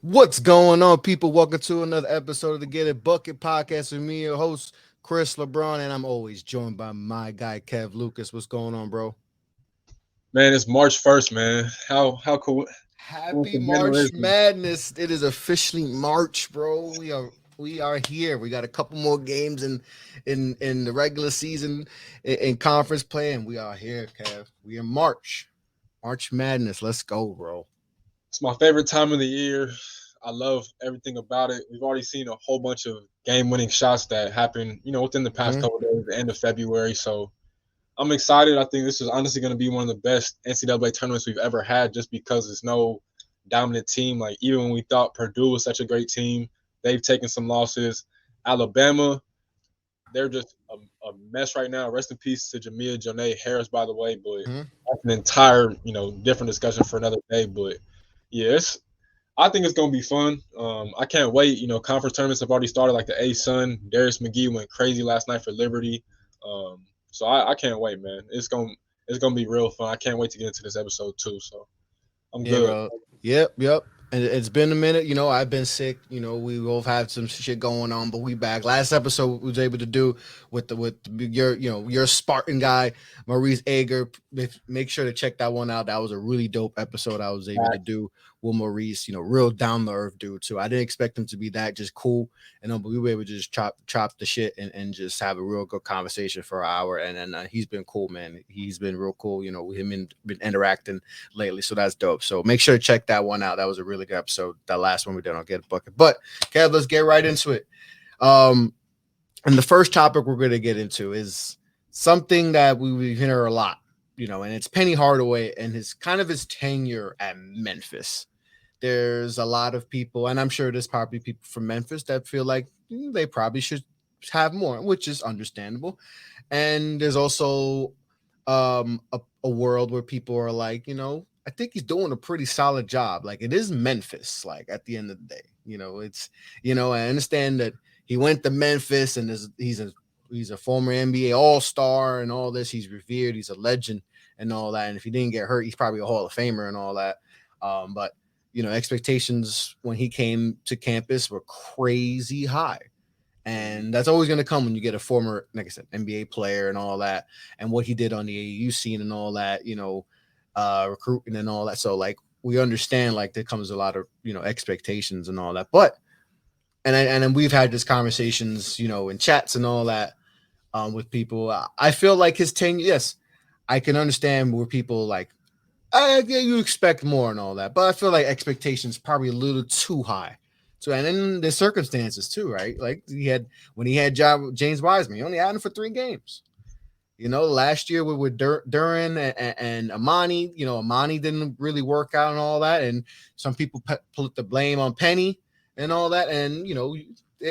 What's going on, people? Welcome to another episode of the Get It Bucket podcast with me, your host, Chris LeBron, and I'm always joined by my guy, Kev Lucas. What's going on, bro? Man, it's March 1st, man. How Happy coincidental March is it? Madness. It is officially March, bro. We are here. We got a couple more games in the regular season in conference play, and we are here, Kev. We in March. March Madness. Let's go, bro. It's my favorite time of the year. I love everything about it. We've already seen a whole bunch of game-winning shots that happened, within the past Hmm. couple of days, the end of February. So I'm excited. I think this is honestly going to be one of the best NCAA tournaments we've ever had, just because there's no dominant team. Like even when we thought Purdue was such a great team, they've taken some losses. Alabama, they're just a mess right now. Rest in peace to Jamia Jonee Harris, by the way. But Hmm. that's an entire, different discussion for another day. But yeah, I think it's gonna be fun. I can't wait. Conference tournaments have already started. Like the A Sun, Darius McGee went crazy last night for Liberty. So I can't wait, man. It's gonna be real fun. I can't wait to get into this episode too. So I'm Yeah, good. bro. Yep. And it's been a minute. I've been sick. We both had some shit going on, but we back. Last episode we was able to do with your your Spartan guy Maurice Ager. Make sure to check that one out. That was a really dope episode I was able to do with Maurice. Real down the earth dude too. I didn't expect him to be that just cool, but we were able to just chop the shit and just have a real good conversation for an hour. And then he's been cool, man. He's been real cool. With him and been interacting lately. So that's dope. So make sure to check that one out. That was a really good episode. That last one we did on Get a Bucket. But Kev, let's get right into it. Um, and the first topic we're going to get into is something that we've heard a lot, and it's Penny Hardaway and his tenure at Memphis. There's a lot of people, and I'm sure there's probably people from Memphis that feel like they probably should have more, which is understandable. And there's also a world where people are like, I think he's doing a pretty solid job. Like it is Memphis. Like at the end of the day, it's I understand that he went to Memphis and he's a former NBA All Star and all this. He's revered. He's a legend and all that. And if he didn't get hurt, he's probably a Hall of Famer and all that. But expectations when he came to campus were crazy high. And that's always going to come when you get a former, like I said, NBA player and all that, and what he did on the AAU scene and all that, recruiting and all that. So like we understand like there comes a lot of expectations and all that. But and then we've had these conversations, in chats and all that, with people. I feel like his tenure. Yes, I can understand where people like yeah, you expect more and all that, but I feel like expectations probably a little too high. So and then the circumstances too, right? Like when he had James Wiseman, he only had him for 3 games. Last year with Duran and Amani, Amani didn't really work out and all that, and some people put the blame on Penny and all that, and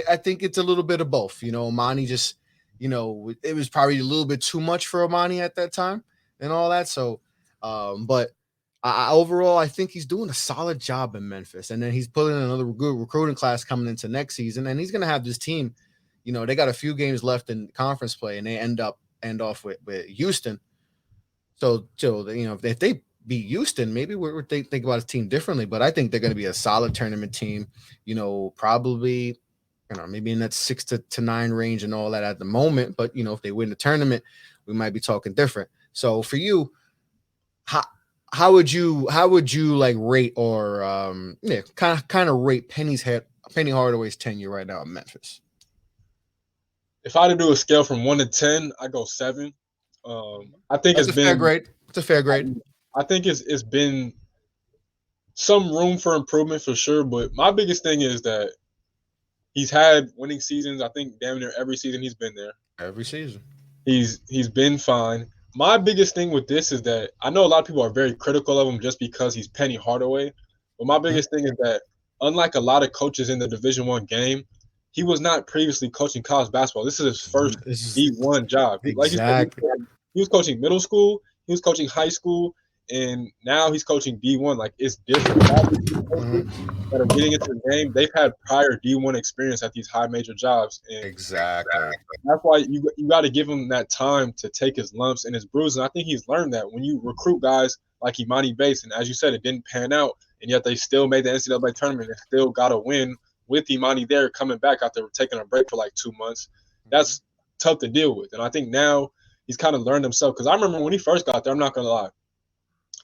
I think it's a little bit of both. Amani just, it was probably a little bit too much for Amani at that time and all that. So, but overall, I think he's doing a solid job in Memphis, and then he's pulling another good recruiting class coming into next season, and he's gonna have this team. They got a few games left in conference play, and they end off with Houston. So if they beat Houston, maybe we're think about his team differently. But I think they're going to be a solid tournament team. Probably maybe in that 6 to 9 range and all that at the moment. But if they win the tournament, we might be talking different. So for you, how how would you like rate or yeah kind of rate Penny Hardaway's tenure right now at Memphis? If I had to do a scale from 1 to 10, I go 7. I think That's it's a fair been grade. It's a fair grade. I think it's been some room for improvement for sure. But my biggest thing is that he's had winning seasons. I think damn near every season he's been there. Every season. He's been fine. My biggest thing with this is that I know a lot of people are very critical of him just because he's Penny Hardaway. But my Mhm. biggest thing is that unlike a lot of coaches in the Division 1 game, he was not previously coaching college basketball. This is his first This is D1 job. Like you said, exactly. he was coaching middle school, he was coaching high school, and now he's coaching D1. Like it's different. A lot of these coaches Mhm. that are getting into the game, they've had prior D1 experience at these high major jobs, and Exactly. that's why you got to give him that time to take his lumps and his bruises. And I think he's learned that when you recruit guys like Imani Bates, and as you said, it didn't pan out, and yet they still made the NCAA tournament and still got a win with Imani there coming back after taking a break for like 2 months. That's tough to deal with. And I think now he's kind of learned himself. Because I remember when he first got there, I'm not going to lie,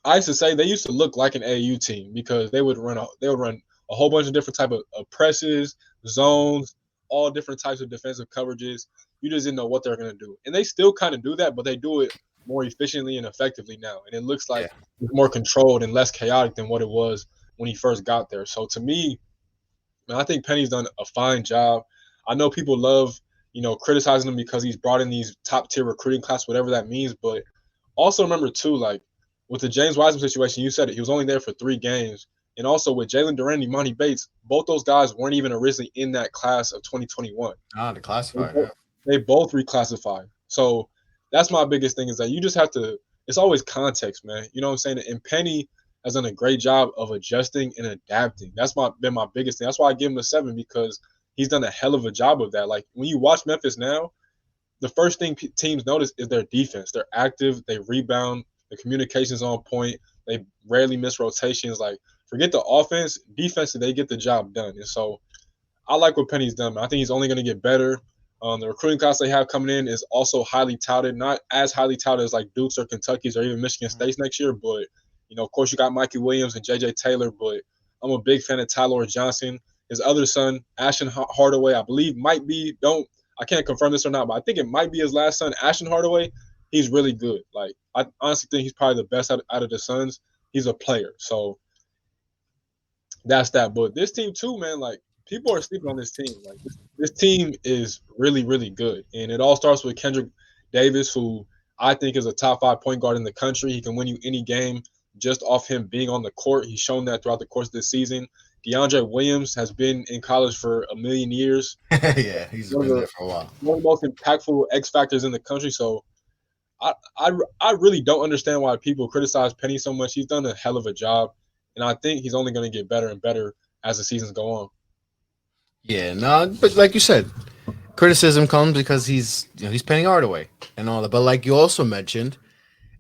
I used to say they used to look like an AAU team because they would run a whole bunch of different type of presses, zones, all different types of defensive coverages. You just didn't know what they're going to do. And they still kind of do that, but they do it more efficiently and effectively now. And it looks like it's more controlled and less chaotic than what it was when he first got there. So to me, man, I think Penny's done a fine job. I know people love, criticizing him because he's brought in these top tier recruiting class, whatever that means. But also remember too, like with the James Wiseman situation, you said it, he was only there for 3 games. And also with Jalen Duren and Imani Bates, both those guys weren't even originally in that class of 2021. They classified. They both reclassified. So that's my biggest thing is that you just have to – it's always context, man. You know what I'm saying? And Penny has done a great job of adjusting and adapting. That's been my biggest thing. That's why I give him a 7 because he's done a hell of a job of that. Like when you watch Memphis now, the first thing teams notice is their defense. They're active. They rebound. The communication's on point. They rarely miss rotations. Like forget the offense, defense, they get the job done. And so I like what Penny's done, man. I think he's only going to get better. The recruiting class they have coming in is also highly touted, not as highly touted as like Duke's or Kentucky's or even Michigan State's next year. But, of course, you got Mikey Williams and J.J. Taylor. But I'm a big fan of Tyler Johnson. His other son, Ashton Hardaway, I believe might be – I can't confirm this or not, but I think it might be his last son, Ashton Hardaway. He's really good. Like, I honestly think he's probably the best out of the sons. He's a player. So that's that. But this team too, man, like people are sleeping on this team. Like this team is really, really good. And it all starts with Kendrick Davis, who I think is a top 5 point guard in the country. He can win you any game just off him being on the court. He's shown that throughout the course of this season. DeAndre Williams has been in college for a million years. Yeah, he's been there for a while. One of the most impactful X factors in the country. So I really don't understand why people criticize Penny so much. He's done a hell of a job, and I think he's only going to get better and better as the seasons go on. Yeah, no, but like you said, criticism comes because he's Penny Hardaway and all that. But like you also mentioned,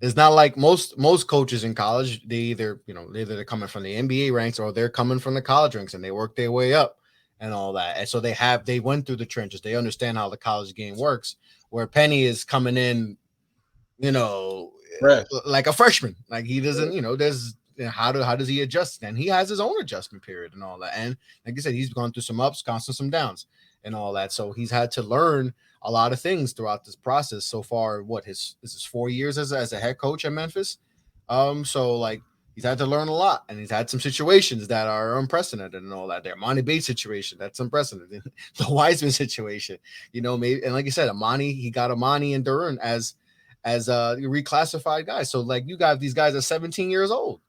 it's not like most coaches in college. Either they're coming from the NBA ranks or they're coming from the college ranks, and they work their way up and all that. And so they went through the trenches. They understand how the college game works. Where Penny is coming in, like a freshman. Like he doesn't, how does he adjust? And he has his own adjustment period and all that. And like I said, he's gone through some ups, gone through some downs and all that. So he's had to learn a lot of things throughout this process so far. This is 4 years as a head coach at Memphis. So like he's had to learn a lot, and he's had some situations that are unprecedented and all that. The Imani Bates situation, that's unprecedented. The Wiseman situation, maybe, and like you said, he got Imani and Duren as reclassified guys. So like you got these guys at 17 years old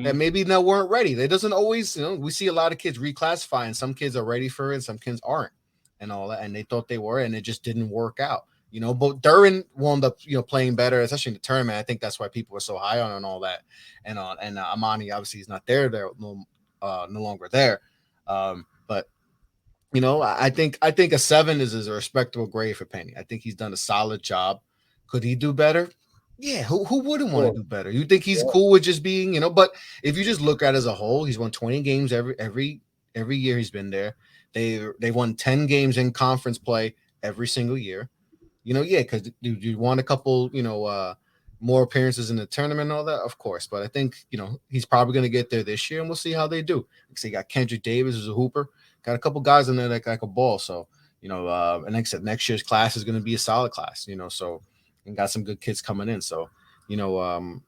that maybe weren't ready. It doesn't always, we see a lot of kids reclassifying. Some kids are ready for it, and some kids aren't, and all that. And they thought they were, and it just didn't work out. But Duren wound up, playing better, especially in the tournament. I think that's why people were so high on and all that. And Imani obviously is not there, no longer there. But I think a 7 is a respectable grade for Penny. I think he's done a solid job. Could he do better? Yeah, who wouldn't want to do better? You think he's cool with just being, but if you just look at it as a whole, he's won 20 games every year he's been there. They won 10 games in conference play every single year. Because you want a couple, more appearances in the tournament and all that, of course. But I think, he's probably going to get there this year, and we'll see how they do. So you got Kendrick Davis, who's a hooper, got a couple guys in there like a ball. So, and like I said, next year's class is going to be a solid class, so. And got some good kids coming in. So, I don't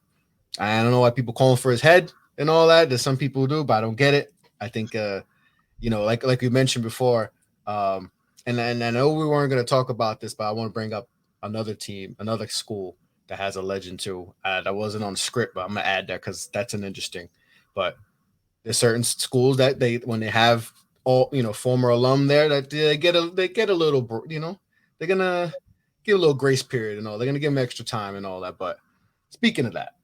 know why people calling for his head and all that. There's some people who do, but I don't get it. I think, like we mentioned before, and I know we weren't going to talk about this, but I want to bring up another team, another school that has a legend too. That wasn't on the script, but I'm going to add that because that's an interesting. But there's certain schools that when they have all, former alum there, that they get a little, they're going to give a little grace period and all. They're going to give him extra time and all that. But speaking of that,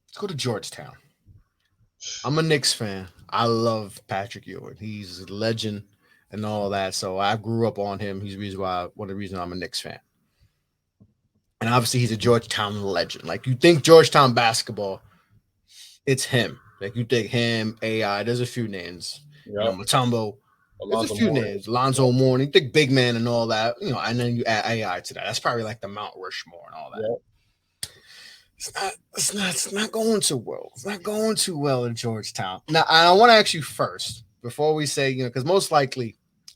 let's go to Georgetown. I'm a Knicks fan. I love Patrick Ewing. He's a legend and all that. So I grew up on him. He's one of the reasons I'm a Knicks fan. And obviously he's a Georgetown legend. Like you think Georgetown basketball, it's him. Like you think him, AI. There's a few names. Yep. Matumbo. There's a Alonzo few Moore. names. Alonzo Mourning, you think big man and all that. And then you add AI to that. That's probably like the Mount Rushmore and all that. Yep. It's not going too well. It's not going too well in Georgetown. Now, I want to ask you first before we say, because most likely,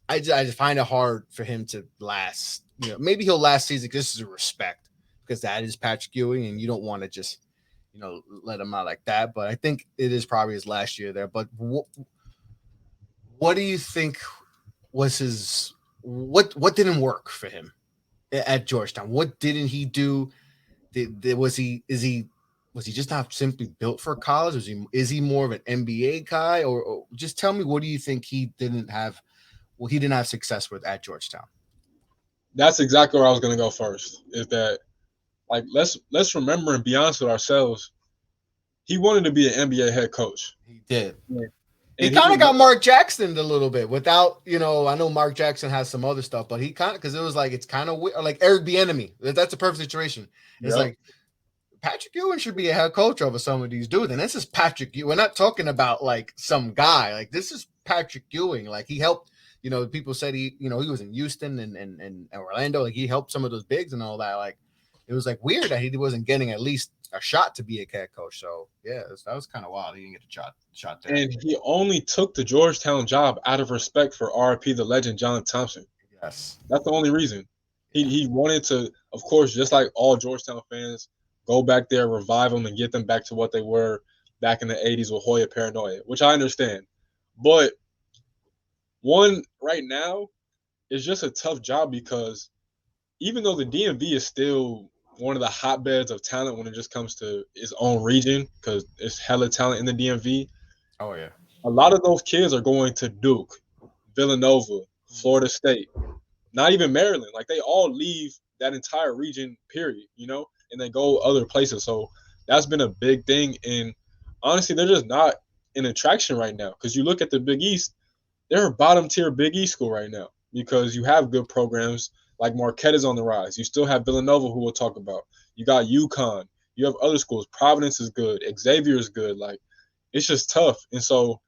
I just find it hard for him to last. Maybe he'll last season because this is a respect, because that is Patrick Ewing, and you don't want to just, let him out like that. But I think it is probably his last year there. But what do you think was his what didn't work for him at Georgetown? What didn't he do? Was he just not simply built for college? Is he more of an NBA guy, or just tell me, what do you think he didn't have? Well, he didn't have success with at Georgetown. That's exactly where I was gonna go first. Is that let's remember and be honest with ourselves. He wanted to be an NBA head coach. He did. Yeah. He kind of got Mark Jackson a little bit without, I know Mark Jackson has some other stuff, but he kind of, because it was like, it's kind of like Eric Bieniemy. That's a perfect situation. It's like Patrick Ewing should be a head coach over some of these dudes. And this is Patrick Ewing. We're not talking about like some guy. Like, this is Patrick Ewing. Like, he helped, people said he was in Houston and Orlando. Like, he helped some of those bigs and all that. Like, it was like weird that he wasn't getting at least a shot to be a head coach. So yeah, that was kind of wild. He didn't get a shot there. And he only took the Georgetown job out of respect for RP, the legend John Thompson. Yes, that's the only reason. He wanted to, of course, just like all Georgetown fans, go back there, revive them, and get them back to what they were back in the '80s with Hoya Paranoia, which I understand. But one right now is just a tough job because even though the DMV is still one of the hotbeds of talent when it just comes to its own region, because it's hella talent in the DMV. Oh, yeah. A lot of those kids are going to Duke, Villanova, Florida State, not even Maryland. Like, they all leave that entire region, period, and they go other places. So that's been a big thing. And honestly, they're just not an attraction right now. Because you look at the Big East, they're a bottom-tier Big East school right now because you have good programs. Like Marquette is on the rise. You still have Villanova, who we'll talk about. You got UConn. You have other schools. Providence is good. Xavier is good. Like, it's just tough. And so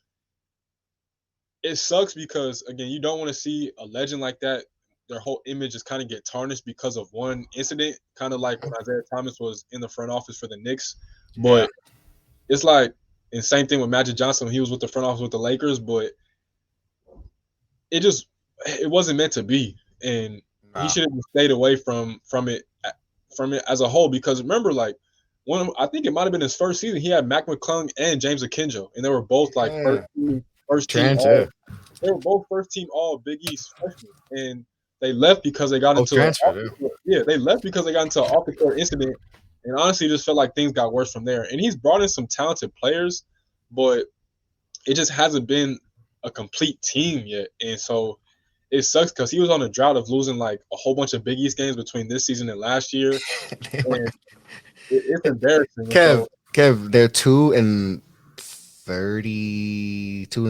it sucks because, again, you don't want to see a legend like that. Their whole image just kind of get tarnished because of one incident, kind of like when Isaiah Thomas was in the front office for the Knicks. But it's like, and same thing with Magic Johnson. He was with the front office with the Lakers, but it wasn't meant to be. And he should have stayed away from it as a whole, because remember, like, I think it might have been his first season, he had Mac McClung and James Akinjo, and they were both like first team all, they were both first team all Big East freshmen, and they left because they got into they left because they got into an off the court incident, and honestly just felt like things got worse from there. And he's brought in some talented players, but it just hasn't been a complete team yet, and so it sucks because he was on a drought of losing like a whole bunch of Big East games between this season and last year. And it's embarrassing. Kev, they're 2-32, and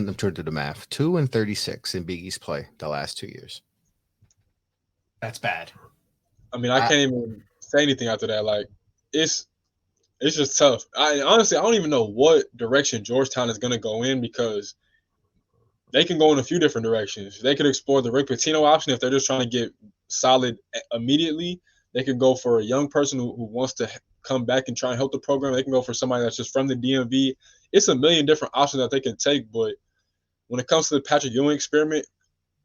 I'm trying to do the math. 2-36 in Big East play the last 2 years. That's bad. I mean, I can't even say anything after that. Like, it's just tough. Honestly, I don't even know what direction Georgetown is going to go in, because they can go in a few different directions. They could explore the Rick Pitino option if they're just trying to get solid immediately. They could go for a young person who wants to come back and try and help the program. They can go for somebody that's just from the DMV. It's a million different options that they can take. But when it comes to the Patrick Ewing experiment,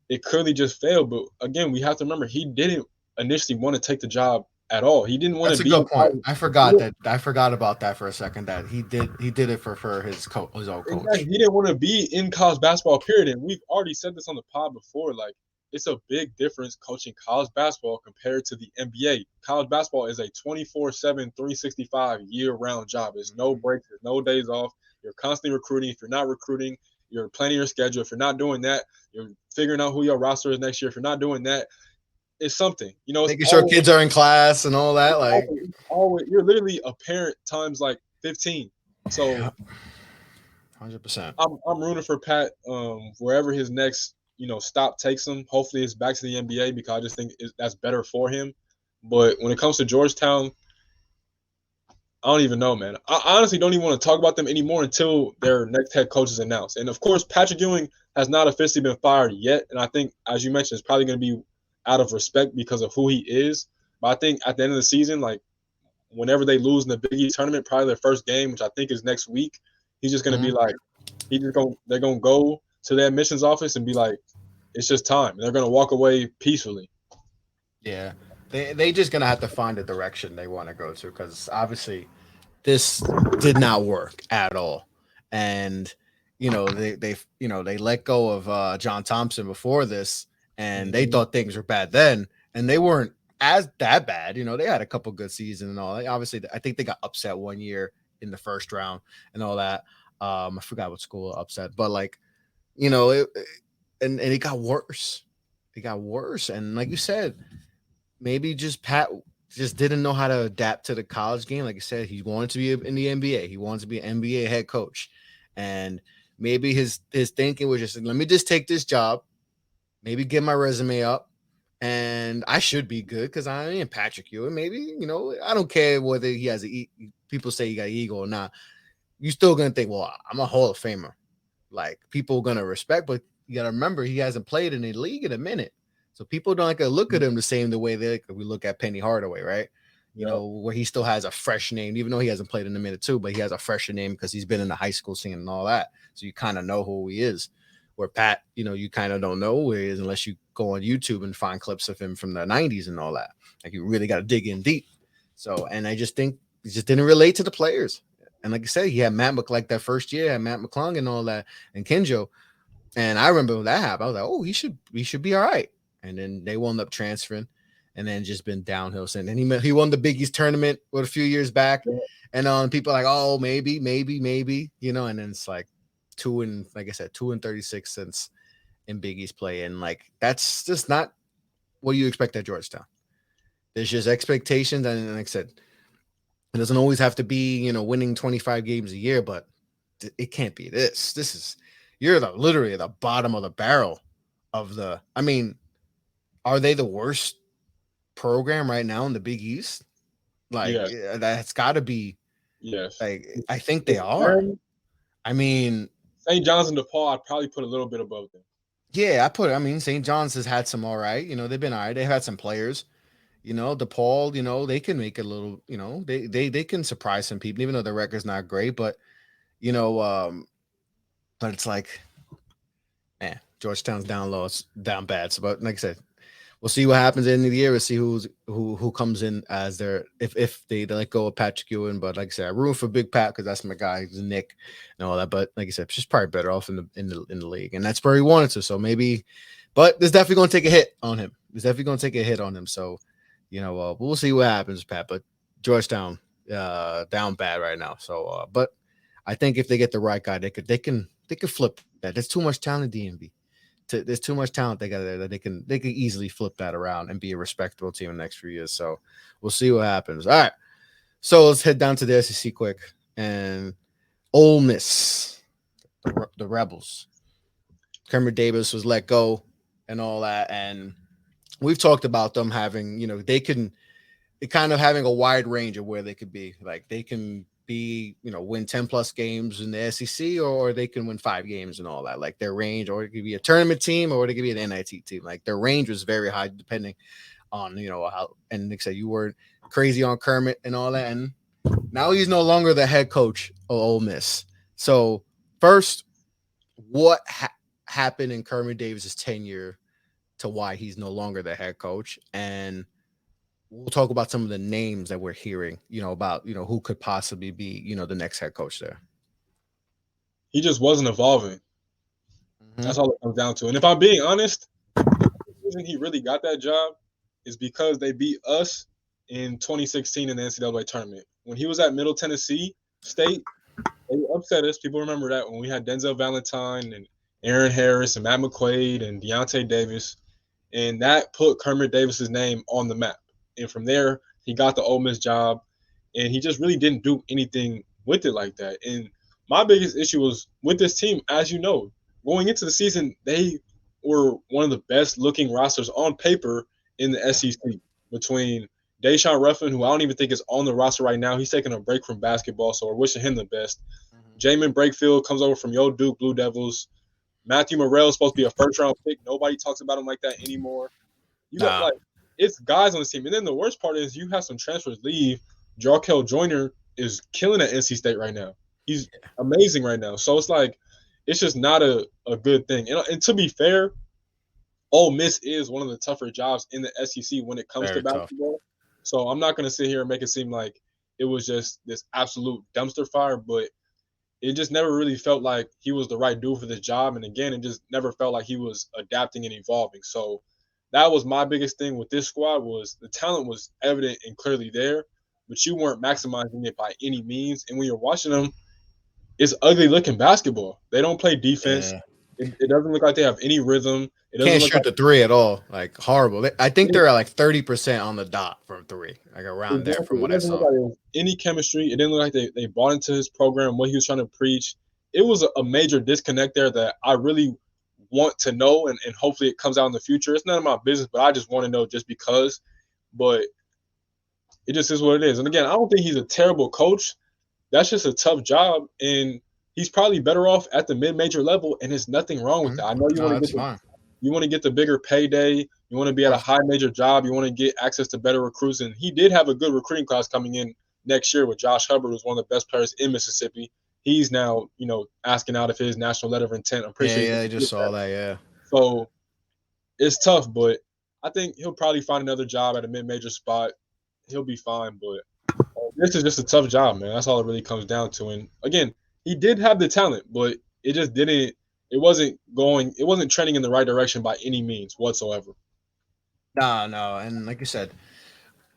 it clearly just failed. But again, we have to remember, he didn't initially want to take the job at all. He didn't want to be. That's a good point. I forgot about that for a second. That he did it for his old coach. Exactly. He didn't want to be in college basketball, period. And we've already said this on the pod before. Like, it's a big difference coaching college basketball compared to the NBA. College basketball is a 24/7, 365 year-round job. There's no breaks. There's no days off. You're constantly recruiting. If you're not recruiting, you're planning your schedule. If you're not doing that, you're figuring out who your roster is next year. If you're not doing that, it's something. Making sure kids are in class and all that. Like, you're literally a parent times like 15. So 100%. I'm rooting for Pat wherever his next stop takes him. Hopefully it's back to the NBA, because I just think that's better for him. But when it comes to Georgetown, I don't even know, man. I honestly don't even want to talk about them anymore until their next head coach is announced. And of course, Patrick Ewing has not officially been fired yet. And I think, as you mentioned, it's probably going to be out of respect because of who he is. But I think at the end of the season, like whenever they lose in the Big East tournament, probably their first game, which I think is next week, he's just going to be Mhm. like, they're going to go to their admissions office and be like, it's just time. And they're going to walk away peacefully. Yeah, they just gonna have to find a direction they want to go to because obviously this did not work at all, and they let go of John Thompson before this, and they Mm-hmm. thought things were bad then, and they weren't as that bad. They had a couple good seasons and all. Obviously, I think they got upset one year in the first round and all that. I forgot what school upset, but like and it got worse. It got worse, and like you said, maybe just Pat just didn't know how to adapt to the college game. Like I said, he wanted to be in the NBA. He wanted to be an NBA head coach, and maybe his thinking was just let me just take this job, maybe get my resume up, and I should be good because I am Patrick Ewing. Maybe I don't care whether he has people say he got ego or not. You're still gonna think, well, I'm a Hall of Famer. Like people are gonna respect, but you gotta remember he hasn't played in the league in a minute. So people don't like to look at him the way we look at Penny Hardaway, right? Yep. Where he still has a fresh name, even though he hasn't played in a minute too, but he has a fresher name because he's been in the high school scene and all that. So you kind of know who he is. Where Pat, you kind of don't know who he is unless you go on YouTube and find clips of him from the 90s and all that. Like you really got to dig in deep. So, and I just think he just didn't relate to the players. And like I said, he had like that first year, had Matt McClung and all that, and Kinjo. And I remember when that happened, I was like, oh, he should be all right. And then they wound up transferring, and then just been downhill since. And he won the Big East tournament a few years back, and people are like, oh, maybe, and then it's like like I said, 2-36 since in Big East play, and like that's just not what you expect at Georgetown. There's just expectations, and like I said, it doesn't always have to be winning 25 games a year, but it can't be this. This is you're literally at the bottom of the barrel of the. I mean, are they the worst program right now in the Big East? Like Yes. that's got to be. Yes. Like I think they It's are. them, I mean, St. John's and DePaul, I'd probably put a little bit above them. yeah, I mean, St. John's has had some all right. They've been all right. They've had some players. DePaul. They can make a little. They can surprise some people, even though their record's not great. But but it's like, man, Georgetown's down low. It's down bad. So, but like I said, we'll see what happens at the end of the year. We'll see who comes in as their if they let go of Patrick Ewing. But like I said, I root for Big Pat because that's my guy, he's Nick and all that. But like I said, she's probably better off in the league, and that's where he wanted to. So maybe, but there's definitely going to take a hit on him. So, we'll see what happens, Pat. But Georgetown down bad right now. So, but I think if they get the right guy, they can flip that. There's too much talent in DMV. There's too much talent they got there that they can easily flip that around and be a respectable team in the next few years. So we'll see what happens. All right. So let's head down to the SEC quick. And Ole Miss, the Rebels. Kermit Davis was let go and all that. And we've talked about them having, they can kind of having a wide range of where they could be. Like they can be, win 10 plus games in the SEC, or they can win 5 games and all that. Like their range, or it could be a tournament team, or it could be an NIT team. Like their range was very high depending on, how, and Nick said you were crazy on Kermit and all that. And now he's no longer the head coach of Ole Miss. So first, what happened in Kermit Davis's tenure to why he's no longer the head coach? And we'll talk about some of the names that we're hearing, about, who could possibly be, the next head coach there. He just wasn't evolving. Mm-hmm. That's all it comes down to. And if I'm being honest, the reason he really got that job is because they beat us in 2016 in the NCAA tournament. When he was at Middle Tennessee State, they upset us. People remember that when we had Denzel Valentine and Aaron Harris and Matt McQuaid and Deontay Davis. And that put Kermit Davis's name on the map. And from there, he got the Ole Miss job, and he just really didn't do anything with it like that. And my biggest issue was with this team, as you know, going into the season, they were one of the best looking rosters on paper in the SEC between Deshaun Ruffin, who I don't even think is on the roster right now, he's taking a break from basketball, so we're wishing him the best. Jamin Brakefield comes over from Yo Duke Blue Devils. Matthew Morrell is supposed to be a first round pick. Nobody talks about him like that anymore. You got Nah. like it's guys on this team, and then the worst part is you have some transfers leave. Jarkel Joyner is killing at NC State right now. He's amazing right now. So it's like it's just not a good thing. And to be fair, Ole Miss is one of the tougher jobs in the SEC when it comes to Very tough. basketball. So I'm not going to sit here and make it seem like it was just this absolute dumpster fire, but it just never really felt like he was the right dude for this job. And again, it just never felt like he was adapting and evolving. So that was my biggest thing with this squad was the talent was evident and clearly there, but you weren't maximizing it by any means. And when you're watching them, it's ugly looking basketball. They don't play defense. Yeah. It doesn't look like they have any rhythm. It doesn't Can't look shoot like the three at all. Like horrible. I think they're at like 30% on the dot from three, like around there from exactly. It what I doesn't look saw. like there was any chemistry. It didn't look like they bought into his program, what he was trying to preach. It was a major disconnect there that I really want to know, and hopefully it comes out in the future. It's none of my business, but I just want to know just because. But it just is what it is. And again, I don't think he's a terrible coach. That's just a tough job, and he's probably better off at the mid-major level, and there's nothing wrong with that. I know you No, want to that's get fine. the bigger payday. You want to be at a high major job. You want to get access to better recruits. And he did have a good recruiting class coming in next year with Josh Hubbard, who's one of the best players in Mississippi. He's now, asking out of his national letter of intent. I'm pretty Yeah, sure yeah, he's I going to just get saw that. that. Yeah. So it's tough, but I think he'll probably find another job at a mid-major spot. He'll be fine, but this is just a tough job, man. That's all it really comes down to. And again, he did have the talent, but it just didn't. It wasn't trending in the right direction by any means whatsoever. No, no, and like you said,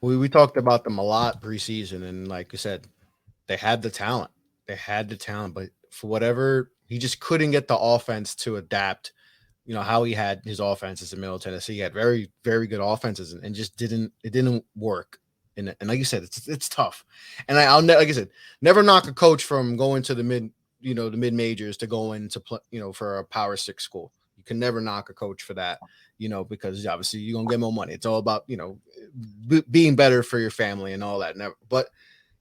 we talked about them a lot preseason, and like you said, they had the talent. They had the talent, but for whatever, he just couldn't get the offense to adapt. How he had his offenses in Middle Tennessee. He had very, very good offenses, and just didn't work. And like you said, it's tough. And like I said, never knock a coach from going to the the mid majors to go into play, for a Power 6 school. You can never knock a coach for that, because obviously you're gonna get more money. It's all about being better for your family and all that. But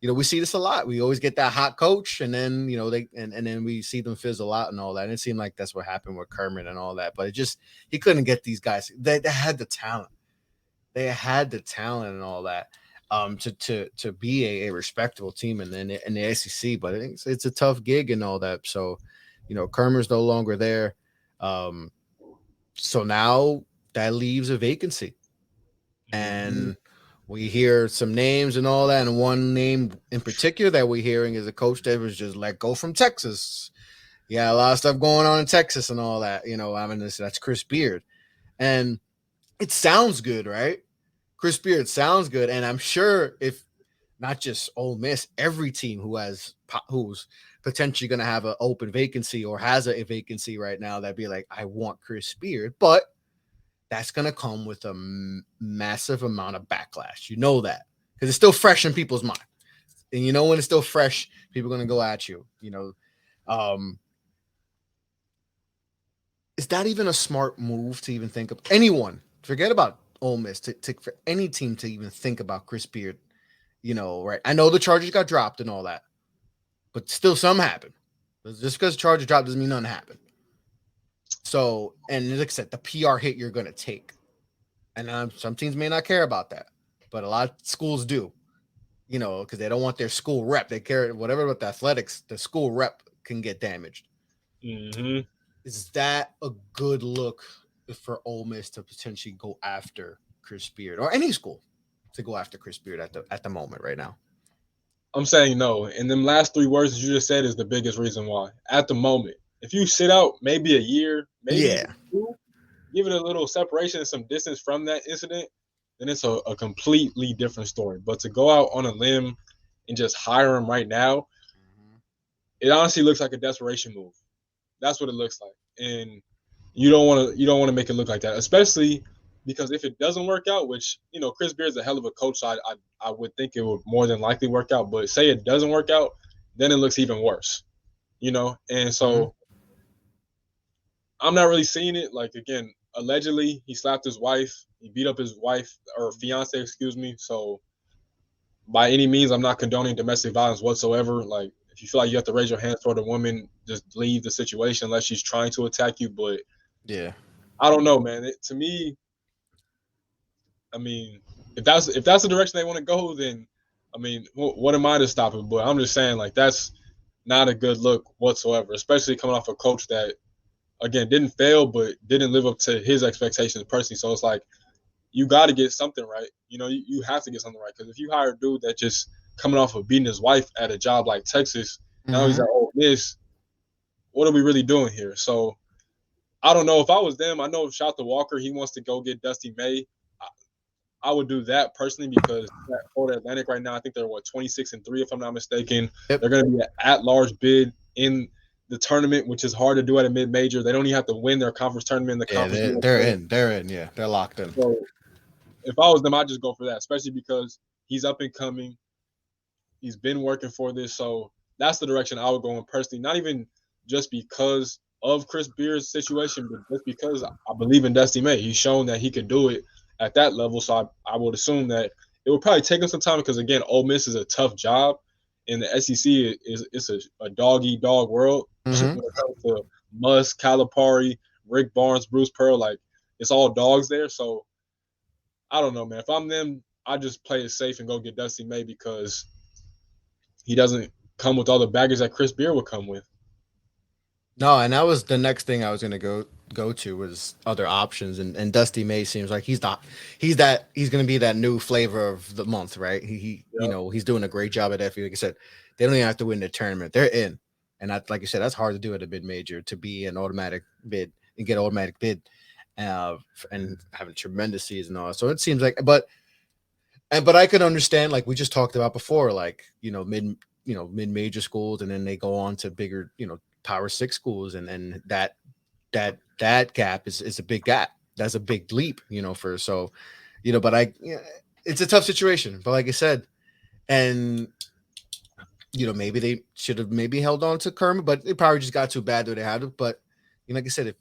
we see this a lot. We always get that hot coach, and then and then we see them fizzle out and all that. And it seemed like that's what happened with Kermit and all that. But he couldn't get these guys. They had the talent. They had the talent and all that to be a respectable team in the ACC. But it's a tough gig and all that. So Kermit's no longer there. So now that leaves a vacancy, and we hear some names and all that, and one name in particular that we're hearing is a coach that was just let go from Texas. Yeah, a lot of stuff going on in Texas and all that. That's Chris Beard, and it sounds good, right? Chris Beard sounds good, and I'm sure if not just Ole Miss, every team who's potentially going to have an open vacancy or has a vacancy right now, that'd be like, I want Chris Beard, but that's going to come with a massive amount of backlash. You know that because it's still fresh in people's mind. And when it's still fresh, people are going to go at you. Is that even a smart move to even think of? Anyone, forget about Ole Miss, for any team to even think about Chris Beard, right? I know the charges got dropped and all that, but still some happened. Just because the charges dropped doesn't mean nothing happened. So, and like I said, the PR hit you're going to take. And some teams may not care about that, but a lot of schools do, because they don't want their school rep. They care whatever with the athletics, the school rep can get damaged. Mm-hmm. Is that a good look for Ole Miss to potentially go after Chris Beard or any school to go after Chris Beard at the moment right now? I'm saying no. And them last three words that you just said is the biggest reason why. At the moment, if you sit out maybe a year, maybe two, give it a little separation and some distance from that incident, then it's a completely different story. But to go out on a limb and just hire him right now, it honestly looks like a desperation move. That's what it looks like, and you don't want to make it look like that, especially because if it doesn't work out, which Chris Beard's a hell of a coach, so I would think it would more than likely work out. But say it doesn't work out, then it looks even worse, And so I'm not really seeing it. Like again, allegedly he slapped his wife, he beat up his wife or fiance, excuse me. So by any means, I'm not condoning domestic violence whatsoever. Like, if you feel like you have to raise your hands toward a woman, just leave the situation unless she's trying to attack you. But Yeah. I don't know, man. To me, I mean, if that's the direction they want to go, then I mean, what am I to stop it? But I'm just saying, like, that's not a good look whatsoever, especially coming off a coach that again didn't fail but didn't live up to his expectations personally. So it's like you got to get something right. You have to get something right because if you hire a dude that just coming off of beating his wife at a job like Texas, now he's Mm-hmm. at Ole Miss. What are we really doing here? So I don't know. If I was them, I know shout to Walker. He wants to go get Dusty May. I would do that personally because that Florida Atlantic right now, I think they're 26-3 if I'm not mistaken. Yep. They're going to be an at-large bid in the tournament, which is hard to do at a mid-major. They don't even have to win their conference tournament in the Yeah, conference they're USA. in. They're in. Yeah, they're locked in. So if I was them, I'd just go for that, especially because he's up and coming. He's been working for this, so that's the direction I would go in personally. Not even just because of Chris Beard's situation, but just because I believe in Dusty May. He's shown that he could do it at that level, so I would assume that it would probably take him some time because again, Ole Miss is a tough job, and the SEC is it's a dog eat dog world when Mm-hmm. it comes to Musk, Calipari, Rick Barnes, Bruce Pearl. Like it's all dogs there, so I don't know, man. If I'm them, I just play it safe and go get Dusty May because he doesn't come with all the baggage that Chris Beard would come with. No, and that was the next thing I was gonna go to was other options, and Dusty May seems like he's gonna be that new flavor of the month, right? He Yep. he's doing a great job at FE. Like I said, they don't even have to win the tournament; they're in, and that, like you said, that's hard to do at a mid major to be an automatic bid and get automatic bid, and have a tremendous season. All so it seems like, but I could understand, like we just talked about before, like mid major schools, and then they go on to bigger Power Six schools, and that gap is a big gap. That's a big leap, for so, But it's a tough situation. But like I said, and maybe they should have maybe held on to Kermit, but it probably just got too bad that they had it. But like I said,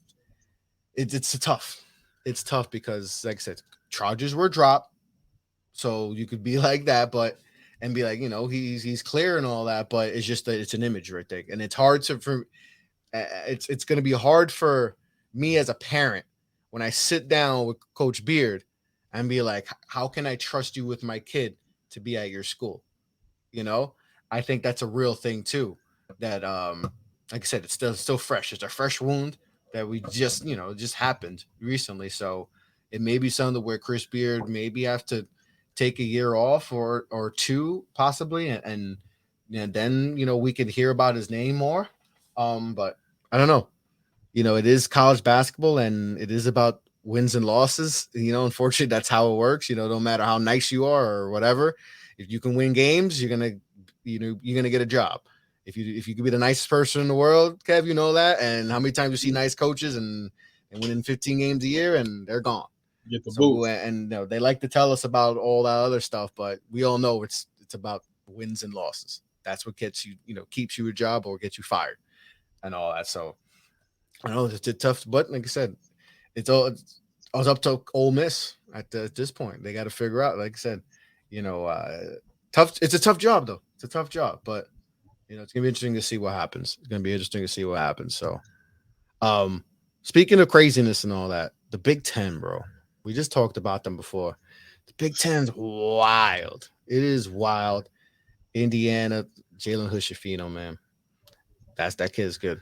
it's tough. It's tough because, like I said, charges were dropped, so you could be like that, but and be like, he's clear and all that, but it's just that it's an image right there, and it's hard to for it's going to be hard for me as a parent when I sit down with Coach Beard and be like, how can I trust you with my kid to be at your school? You know, I think that's a real thing too. That like I said, it's still fresh. It's a fresh wound that we just just happened recently. So it may be something where Chris Beard maybe have to take a year off or two possibly, and then we could hear about his name more. But I don't know. It is college basketball and it is about wins and losses. Unfortunately, that's how it works. No matter how nice you are or whatever, if you can win games, you're gonna get a job. If you can be the nicest person in the world, Kev, you know that. And how many times you see nice coaches and winning 15 games a year and they're gone. Get the So boots. and they like to tell us about all that other stuff, but we all know it's about wins and losses. That's what gets you, keeps you a job or gets you fired and all that. So I know it's a tough, but like I said, it's up to Ole Miss at this point. They got to figure out, like I said, you know, uh, tough. It's a tough job though. It's a tough job, but it's gonna be interesting to see what happens. It's gonna be interesting to see what happens. So, um, speaking of craziness and all that, the Big Ten, bro. We just talked about them before. The Big Ten's wild. It is wild. Indiana, Jalen Hood-Schifino, man. That kid's good.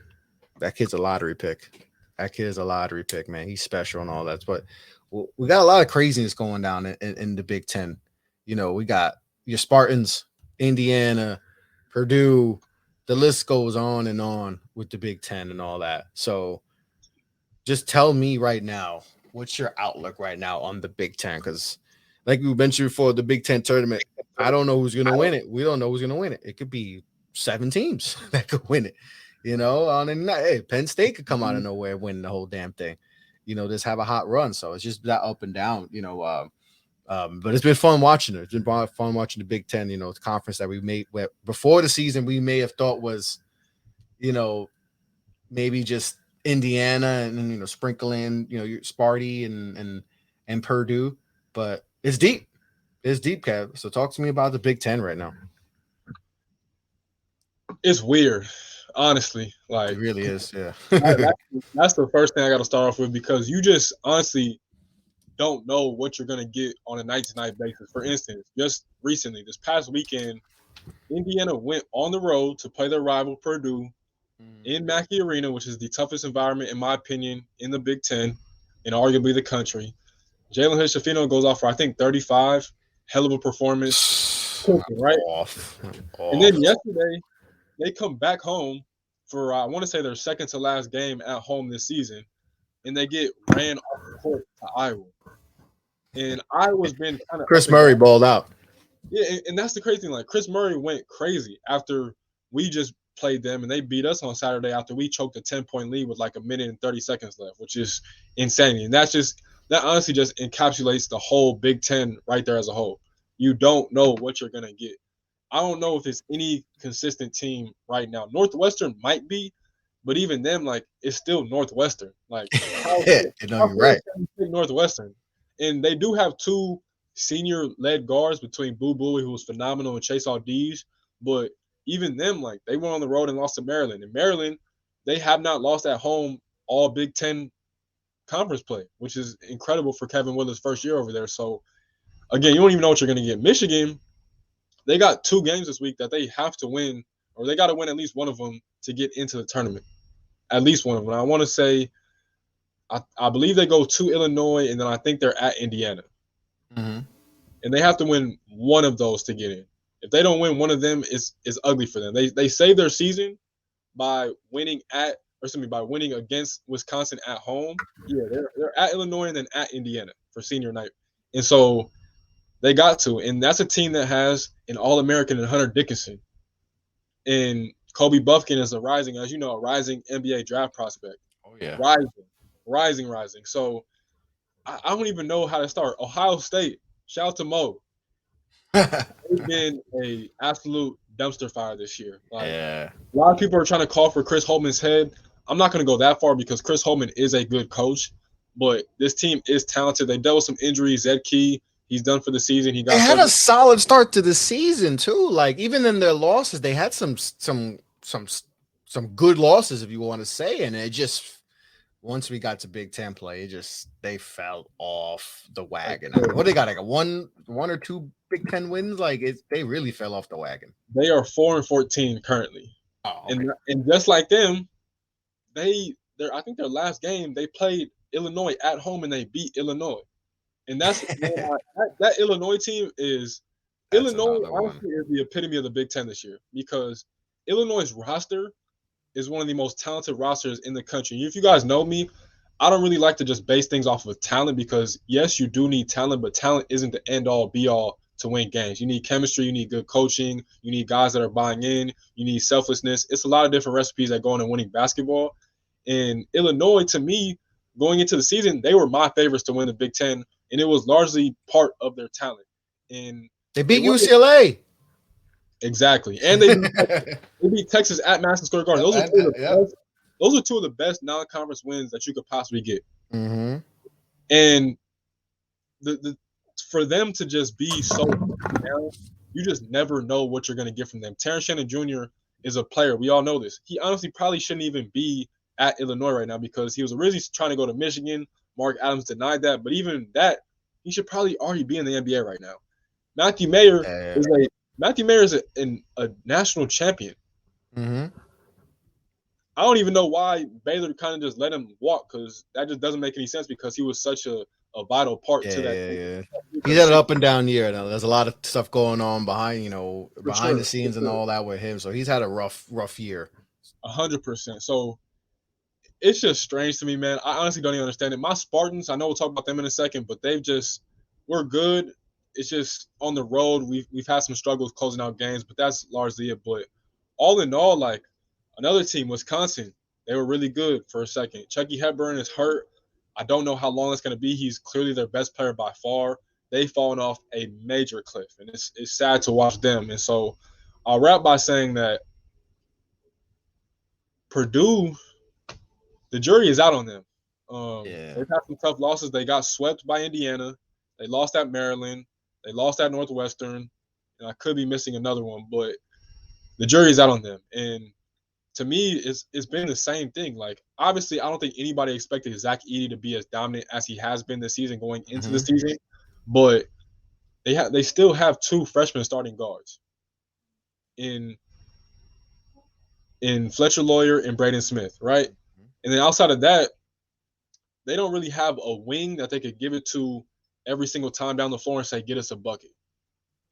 That kid's a lottery pick. That kid is a lottery pick, man. He's special and all that. But we got a lot of craziness going down in the Big Ten. We got your Spartans, Indiana, Purdue. The list goes on with the Big Ten and all that. So just tell me right now, what's your outlook right now on the Big Ten? Because, like we mentioned before, the Big Ten tournament, I don't know who's going to win it. We don't know who's going to win it. It could be 7 teams that could win it. On the night, hey, Penn State could come out of nowhere, win the whole damn thing. Just have a hot run. So it's just that up and down. But it's been fun watching it. It's been fun watching the Big Ten. The conference that we made before the season we may have thought was, maybe just Indiana and sprinkle in your Sparty and Purdue, but it's deep. It's deep, Kev. So talk to me about the Big Ten right now. It's weird, honestly. It Like really is. Yeah. that's the first thing I got to start off with because you just honestly don't know what you're gonna get on a night-to-night basis. For instance, just recently, this past weekend, Indiana went on the road to play their rival Purdue in Mackey Arena, which is the toughest environment, in my opinion, in the Big Ten and arguably the country. Jalen Hood-Schifino goes off for, I think, 35. Hell of a performance. Right? Off. And then Off. yesterday, they come back home for, I want to say, their second to last game at home this season, and they get ran off the court to Iowa. And Iowa's been kind of Chris Murray balled out. Yeah, and that's the crazy thing. Like Chris Murray went crazy after we just played them, and they beat us on Saturday after we choked a 10-point lead with like a minute and 30 seconds left, which is insanity. And that honestly just encapsulates the whole Big Ten right there as a whole. You don't know what you're gonna get. I don't know if it's any consistent team right now. Northwestern might be, but even them, like, it's still Northwestern. Like, You're right. Northwestern, and they do have two senior-led guards between Boo Buie, who was phenomenal, and Chase Aldiz. But even them, like, they went on the road and lost to Maryland. And Maryland, they have not lost at home all Big Ten conference play, which is incredible for Kevin Willard's first year over there. So, again, you don't even know what you're going to get. Michigan, they got 2 games this week that they have to win, or they got to win at least one of them to get into the tournament. At least one of them. I want to say, I believe they go to Illinois, and then I think they're at Indiana. Mm-hmm. And they have to win one of those to get in. If they don't win one of them, it's ugly for them. They save their season by winning against Wisconsin at home. Yeah, they're at Illinois and then at Indiana for senior night. And so they got to. And that's a team that has an All-American and Hunter Dickinson. And Kobe Buffkin is a rising NBA draft prospect. Oh, yeah. Rising. So I don't even know how to start. Ohio State, shout out to Mo. They've been a absolute dumpster fire this year. Like, yeah. A lot of people are trying to call for Chris Holtman's head. I'm not going to go that far because Chris Holtman is a good coach, but this team is talented. They dealt with some injuries. Zed Key, he's done for the season. They had a solid start to the season too. Like even in their losses, they had some good losses, if you want to say, and it just once we got to Big Ten play, they fell off the wagon. I mean, what they got, like a one or two Big Ten wins? Like they really fell off the wagon. They are 4-14 currently, okay. and just like them, I think their last game they played Illinois at home and they beat Illinois, and that's that Illinois team is. Illinois honestly is the epitome of the Big Ten this year because Illinois' roster is one of the most talented rosters in the country. If you guys know me, I don't really like to just base things off of talent because, yes, you do need talent, but talent isn't the end-all, be-all to win games. You need chemistry. You need good coaching. You need guys that are buying in. You need selflessness. It's a lot of different recipes that go into winning basketball. And Illinois, to me, going into the season, they were my favorites to win the Big Ten, and it was largely part of their talent. And they beat UCLA. Exactly. And they beat Texas at Madison Square Garden. Those are two of the best non-conference wins that you could possibly get. Mm-hmm. And for them to just be so down, you just never know what you're going to get from them. Terrence Shannon Jr. is a player. We all know this. He honestly probably shouldn't even be at Illinois right now because he was originally trying to go to Michigan. Mark Adams denied that. But even that, he should probably already be in the NBA right now. Matthew Mayer is a national champion. Mm-hmm. I don't even know why Baylor kind of just let him walk because that just doesn't make any sense because he was such a vital part to that. Yeah. He's had an up and down year. Now, there's a lot of stuff going on behind the scenes and all that with him. So he's had a rough year. 100%. So it's just strange to me, man. I honestly don't even understand it. My Spartans, I know we'll talk about them in a second, but we're good. It's just on the road. We've had some struggles closing out games, but that's largely it. But all in all, like another team, Wisconsin, they were really good for a second. Chucky Hepburn is hurt. I don't know how long that's going to be. He's clearly their best player by far. They've fallen off a major cliff, and it's sad to watch them. And so I'll wrap by saying that Purdue, the jury is out on them. They've had some tough losses. They got swept by Indiana. They lost at Maryland. They lost at Northwestern, and I could be missing another one, but the jury's out on them. And to me, it's been the same thing. Like, obviously, I don't think anybody expected Zach Edey to be as dominant as he has been this season going into the season, but they still have 2 freshman starting guards in Fletcher Lawyer and Braden Smith, right? And then outside of that, they don't really have a wing that they could give it to every single time down the floor and say, get us a bucket.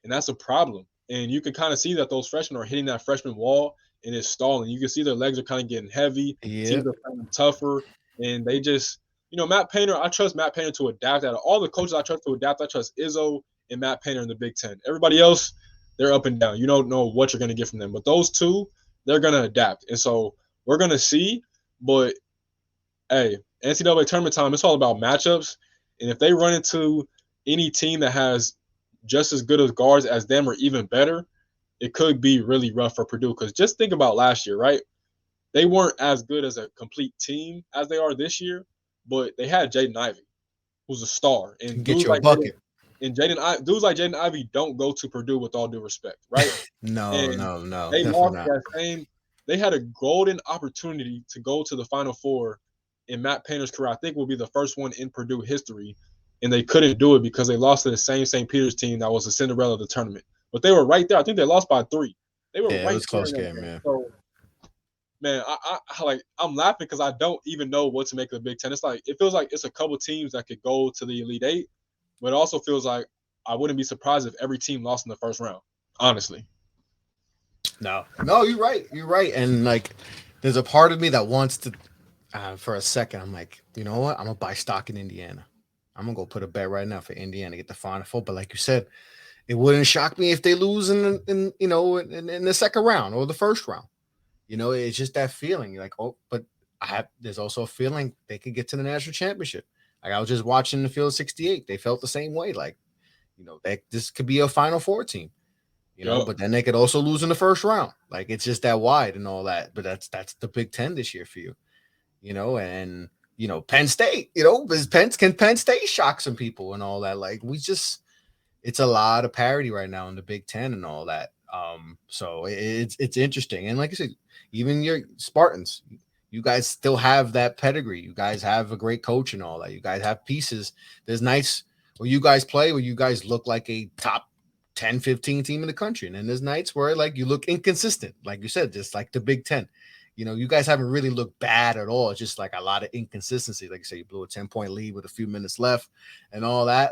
And that's a problem. And you can kind of see that those freshmen are hitting that freshman wall and it's stalling. You can see their legs are kind of getting heavy. Teams are kind of tougher. And they just, Matt Painter, I trust Matt Painter to adapt. Out of all the coaches I trust to adapt, I trust Izzo and Matt Painter in the Big Ten. Everybody else, they're up and down. You don't know what you're going to get from them. But those 2, they're going to adapt. And so we're going to see. But, hey, NCAA tournament time, it's all about matchups. And if they run into any team that has just as good as guards as them or even better, it could be really rough for Purdue. Because just think about last year, right? They weren't as good as a complete team as they are this year, but they had Jaden Ivey, who's a star. And get you a bucket. Dudes like Jaden Ivey don't go to Purdue with all due respect, right? No. They lost that same. They had a golden opportunity to go to the Final Four in Matt Painter's career. I think will be the first one in Purdue history, and they couldn't do it because they lost to the same St. Peter's team that was the Cinderella of the tournament. But they were right there. I think they lost by 3. They were right there. It was a close game, man. So, man, I'm laughing because I don't even know what to make of the Big Ten. It's like it feels like it's a couple teams that could go to the Elite 8, but it also feels like I wouldn't be surprised if every team lost in the first round. Honestly. No, you're right. You're right. And like, there's a part of me that wants to. For a second, I'm like, you know what? I'm gonna buy stock in Indiana. I'm gonna go put a bet right now for Indiana to get the Final Four. But like you said, it wouldn't shock me if they lose in the second round or the first round. It's just that feeling. You're like, oh, but there's also a feeling they could get to the national championship. Like I was just watching the field 68. They felt the same way. Like, this could be a Final Four team. But then they could also lose in the first round. Like it's just that wide and all that. But that's the Big Ten this year for you. And Penn State, can Penn State shock some people and all that? Like it's a lot of parity right now in the Big Ten and all that. So it's interesting. And like I said, even your Spartans, you guys still have that pedigree. You guys have a great coach and all that. You guys have pieces. There's nights where you guys play where you guys look like a top 10, 15 team in the country. And then there's nights where like you look inconsistent, like you said, just like the Big Ten. You guys haven't really looked bad at all. It's just like a lot of inconsistency. Like you say, you blew a 10-point lead with a few minutes left and all that.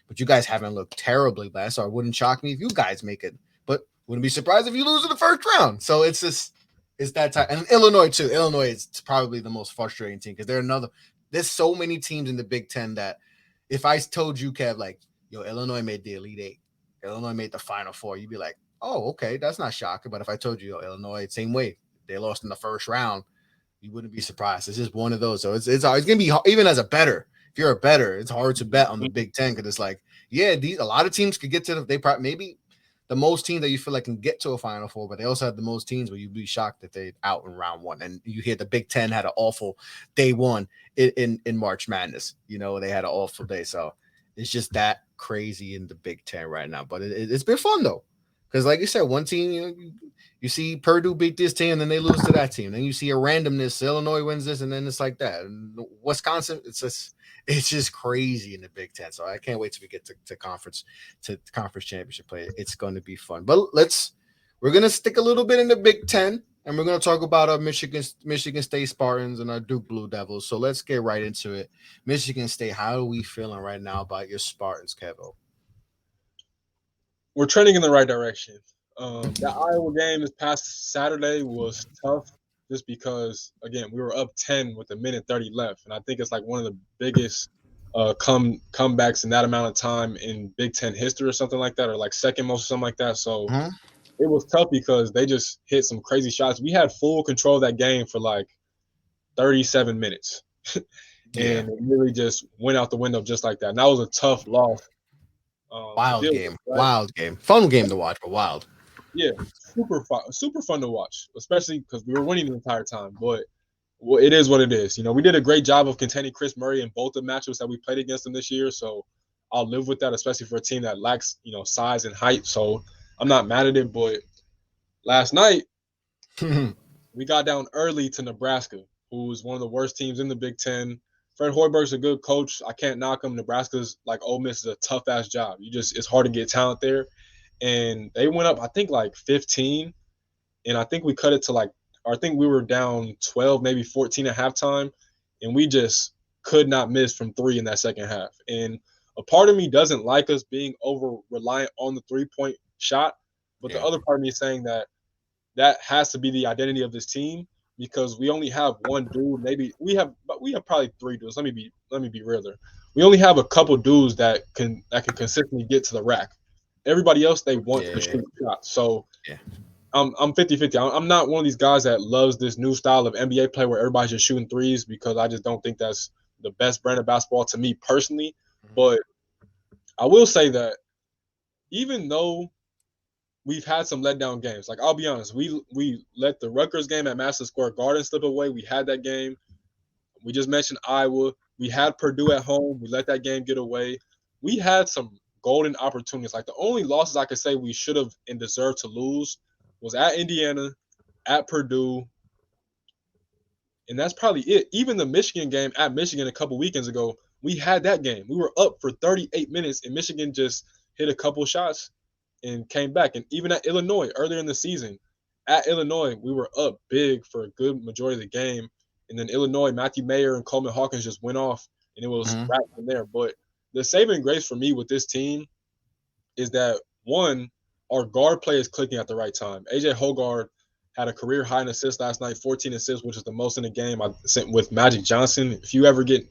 But you guys haven't looked terribly bad. So it wouldn't shock me if you guys make it. But wouldn't be surprised if you lose in the first round. So it's that time. And Illinois too. Illinois is probably the most frustrating team because there's so many teams in the Big Ten that if I told you, Kev, like, yo, Illinois made the Elite 8, Illinois made the Final Four, you'd be like, oh, okay, that's not shocking. But if I told you, yo, Illinois, same way, they lost in the first round, you wouldn't be surprised. It's just one of those. So it's gonna be, even as a bettor, if you're a bettor, it's hard to bet on the Big Ten because it's like, yeah, a lot of teams could get to maybe the most teams that you feel like can get to a Final Four, but they also have the most teams where you'd be shocked that they're out in round 1. And you hear the Big Ten had an awful day 1 in March Madness. They had an awful day. So it's just that crazy in the Big Ten right now. But it's been fun though. Because like you said, one team, you see Purdue beat this team, and then they lose to that team. Then you see a randomness. Illinois wins this, and then it's like that. And Wisconsin, it's just crazy in the Big Ten. So I can't wait till we get to conference championship play. It's going to be fun. But we're going to stick a little bit in the Big Ten, and we're going to talk about our Michigan State Spartans and our Duke Blue Devils. So let's get right into it. Michigan State, how are we feeling right now about your Spartans, Kevo? We're trending in the right direction. That Iowa game this past Saturday was tough just because, again, we were up 10 with 1:30 left. And I think it's like one of the biggest comebacks in that amount of time in Big Ten history or something like that, or like second most or something like that. So it was tough because they just hit some crazy shots. We had full control of that game for like 37 minutes. And it really just went out the window just like that. And that was a tough loss. Wild game. Fun game to watch, but wild. Yeah, super fun to watch, especially because we were winning the entire time. But it is what it is. We did a great job of containing Chris Murray in both the matchups that we played against him this year. So I'll live with that, especially for a team that lacks, size and height. So I'm not mad at it. But last night we got down early to Nebraska, who is one of the worst teams in the Big Ten. Fred Hoiberg's a good coach. I can't knock him. Nebraska's like Ole Miss is a tough ass job. It's hard to get talent there. And they went up, I think, like 15. And I think we cut it to I think we were down 12, maybe 14 at halftime. And we just could not miss from three in that second half. And a part of me doesn't like us being over reliant on the 3-point shot. But the other part of me is saying that has to be the identity of this team because we only have one dude. Maybe we have probably three dudes. Let me be realer. We only have a couple dudes that can consistently get to the rack. Everybody else they want to shoot shots. So I'm 50-50. I'm not one of these guys that loves this new style of NBA play where everybody's just shooting threes because I just don't think that's the best brand of basketball to me personally. But I will say that even though we've had some letdown games, like I'll be honest, we let the Rutgers game at Madison Square Garden slip away. We had that game. We just mentioned Iowa. We had Purdue at home. We let that game get away. We had some golden opportunities. Like the only losses I could say we should have and deserved to lose was at Indiana, at Purdue, and that's probably it. Even the Michigan game at Michigan a couple weekends ago, we had that game. We were up for 38 minutes, and Michigan just hit a couple shots and came back. And even at Illinois earlier in the season, at Illinois, we were up big for a good majority of the game. And then Illinois, Matthew Mayer and Coleman Hawkins just went off, and it was right from there. But the saving grace for me with this team is that, one, our guard play is clicking at the right time. A.J. Hoggard had a career high in assists last night, 14 assists, which is the most in the game. I sent with Magic Johnson. If you ever get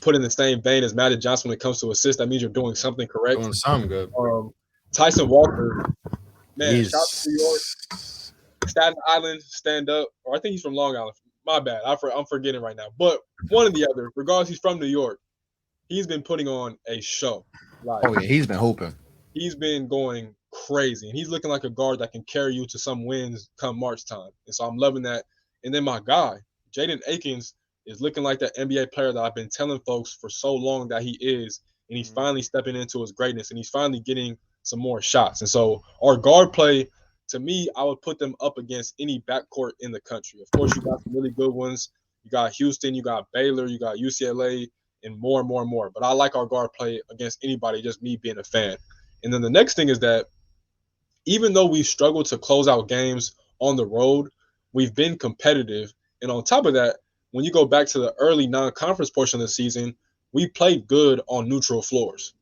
put in the same vein as Magic Johnson when it comes to assists, that means you're doing something correct. Doing something good. Tyson Walker, man, shout out to New York. Staten Island, stand up. Or I think he's from Long Island. My bad. I'm forgetting right now. But one or the other, regardless, he's from New York. He's been putting on a show. He's been hoping. He's been going crazy. And he's looking like a guard that can carry you to some wins come March time. And so I'm loving that. And then my guy, Jaden Akins, is looking like that NBA player that I've been telling folks for so long that he is. And he's finally stepping into his greatness. And he's finally getting some more shots. And so our guard play, to me, I would put them up against any backcourt in the country. Of course, you got some really good ones. You got Houston, you got Baylor, you got UCLA, and more and more and more. But I like our guard play against anybody, just me being a fan. And then the next thing is that even though we struggled to close out games on the road, we've been competitive. And on top of that, when you go back to the early non-conference portion of the season, we played good on neutral floors.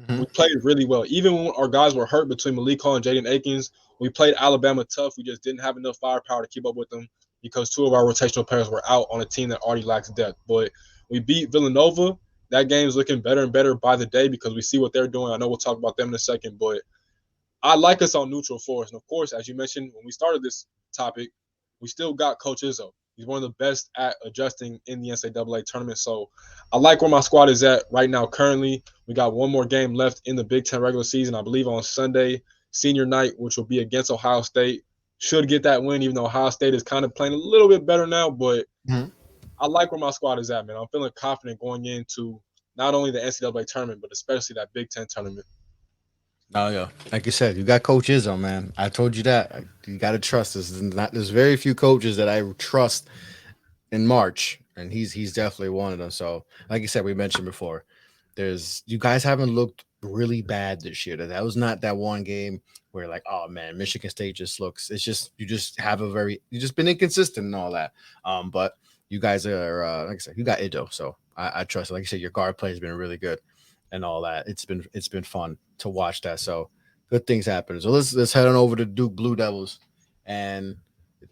We played really well. Even when our guys were hurt between Malik Hall and Jaden Akins, we played Alabama tough. We just didn't have enough firepower to keep up with them because two of our rotational players were out on a team that already lacks depth. But we beat Villanova. That game's looking better and better by the day because we see what they're doing. I know we'll talk about them in a second, but I like us on neutral floors. And, of course, as you mentioned, when we started this topic, we still got Coach Izzo. He's one of the best at adjusting in the NCAA tournament. So I like where my squad is at right now currently. We got one more game left in the Big Ten regular season, I believe on Sunday, senior night, which will be against Ohio State. Should get that win, even though Ohio State is kind of playing a little bit better now. But I like where my squad is at, man. I'm feeling confident going into not only the NCAA tournament, but especially that Big Ten tournament. Oh yeah, like you said, you got Coach Izzo, man. I told you that. You got to trust us. There's very few coaches that I trust in March, and he's definitely one of them. So, like you said, we mentioned before, you guys haven't looked really bad this year. That was not that one game where like, oh man, Michigan State just looks. It's just you just been inconsistent and all that. But you guys are like I said, you got Izzo, so I trust. Like you said, your guard play has been really good. And all that. It's been fun to watch that. So good things happen. So let's head on over to Duke Blue Devils. And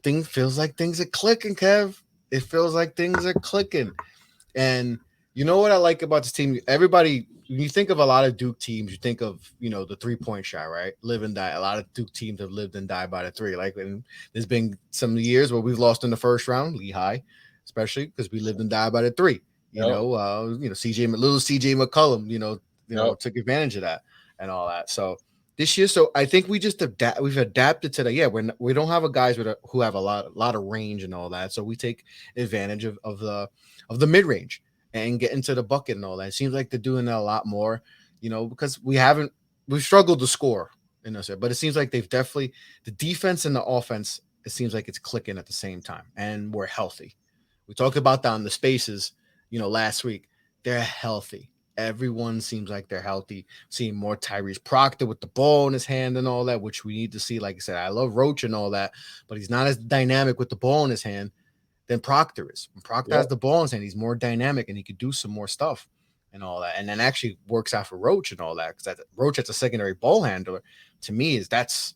feels like things are clicking, Kev. It feels like things are clicking. And you know what I like about this team? Everybody, when you think of a lot of Duke teams, you think of, the 3-point shot, right? Live and die. A lot of Duke teams have lived and died by the three. Like, and there's been some years where we've lost in the first round, Lehigh, especially because we lived and died by the three. CJ McCollum, took advantage of that and all that. So this year, I think we just we've adapted to that. Yeah, we don't have guys who have a lot of range and all that. So we take advantage of the mid range and get into the bucket and all that. It seems like they're doing that a lot more. because we've struggled to score in this, but it seems like they've definitely the defense and the offense. It seems like it's clicking at the same time, and we're healthy. We talked about that on the spaces, last week. They're healthy. Everyone seems like they're healthy. Seeing more Tyrese Proctor with the ball in his hand and all that, which we need to see. Like I said, I love Roach and all that, but he's not as dynamic with the ball in his hand than Proctor is. When Proctor has Yep. the ball in his hand, he's more dynamic and he could do some more stuff and all that. And then actually works out for Roach and all that, because Roach as a secondary ball handler to me that's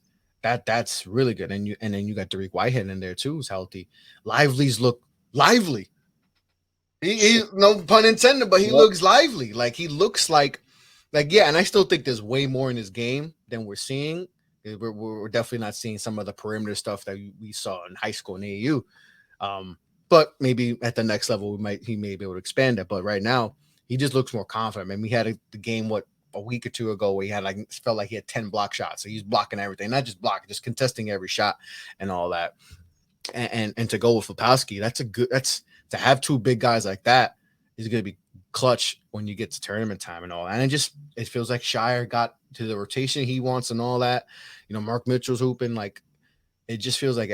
really good. And then you got Derek Whitehead in there too, who's healthy. Lively's look lively. He no pun intended, but he Yep. looks lively. Like he looks like yeah. And I still think there's way more in his game than we're seeing. We're definitely not seeing some of the perimeter stuff that we saw in high school and AAU. But maybe at the next level, he may be able to expand it. But right now, he just looks more confident. I mean, we had the game a week or two ago where he had felt like he had 10 block shots. So he's blocking everything, not just blocking, just contesting every shot and all that. And to go with Filipowski, that's to have two big guys like that is going to be clutch when you get to tournament time and all. And it feels like Shire got to the rotation he wants and all that. Mark Mitchell's hooping. Like it just feels like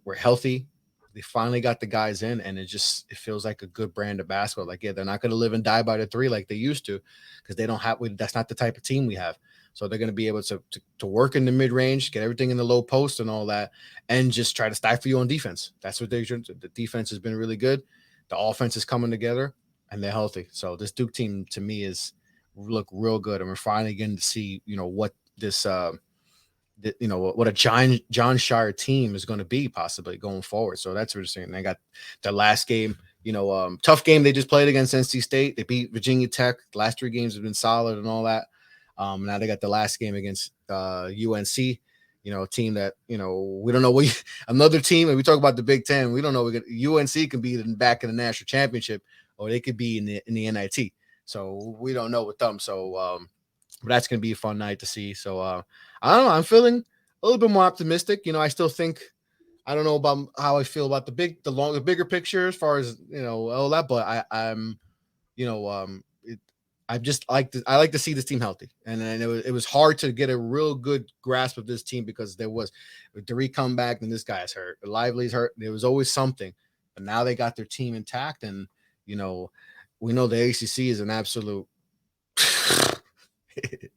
we're healthy. They finally got the guys in, and it feels like a good brand of basketball. Like, yeah, they're not going to live and die by the three like they used to, because they don't have. That's not the type of team we have. So they're going to be able to work in the mid range, get everything in the low post and all that, and just try to stifle you on defense. That's what they should. The defense has been really good. The offense is coming together, and they're healthy. So this Duke team to me look real good, and we're finally getting to see what this. What a John Shire team is going to be possibly going forward. So that's interesting. And they got the last game, tough game they just played against NC State. They beat Virginia Tech. The last 3 games have been solid and all that. Now they got the last game against UNC, a team that, we don't know another team. And we talk about the Big Ten. We don't know. UNC can be back in the national championship, or they could be in the NIT. So we don't know with them. So, but that's going to be a fun night to see. So I don't know. I'm feeling a little bit more optimistic. I still think I don't know about how I feel about the bigger picture as far as all that, but I'm I just like to see this team healthy, and it was hard to get a real good grasp of this team because there was Derek come back and this guy's hurt, Lively's hurt. There was always something, but now they got their team intact, and we know the ACC is an absolute.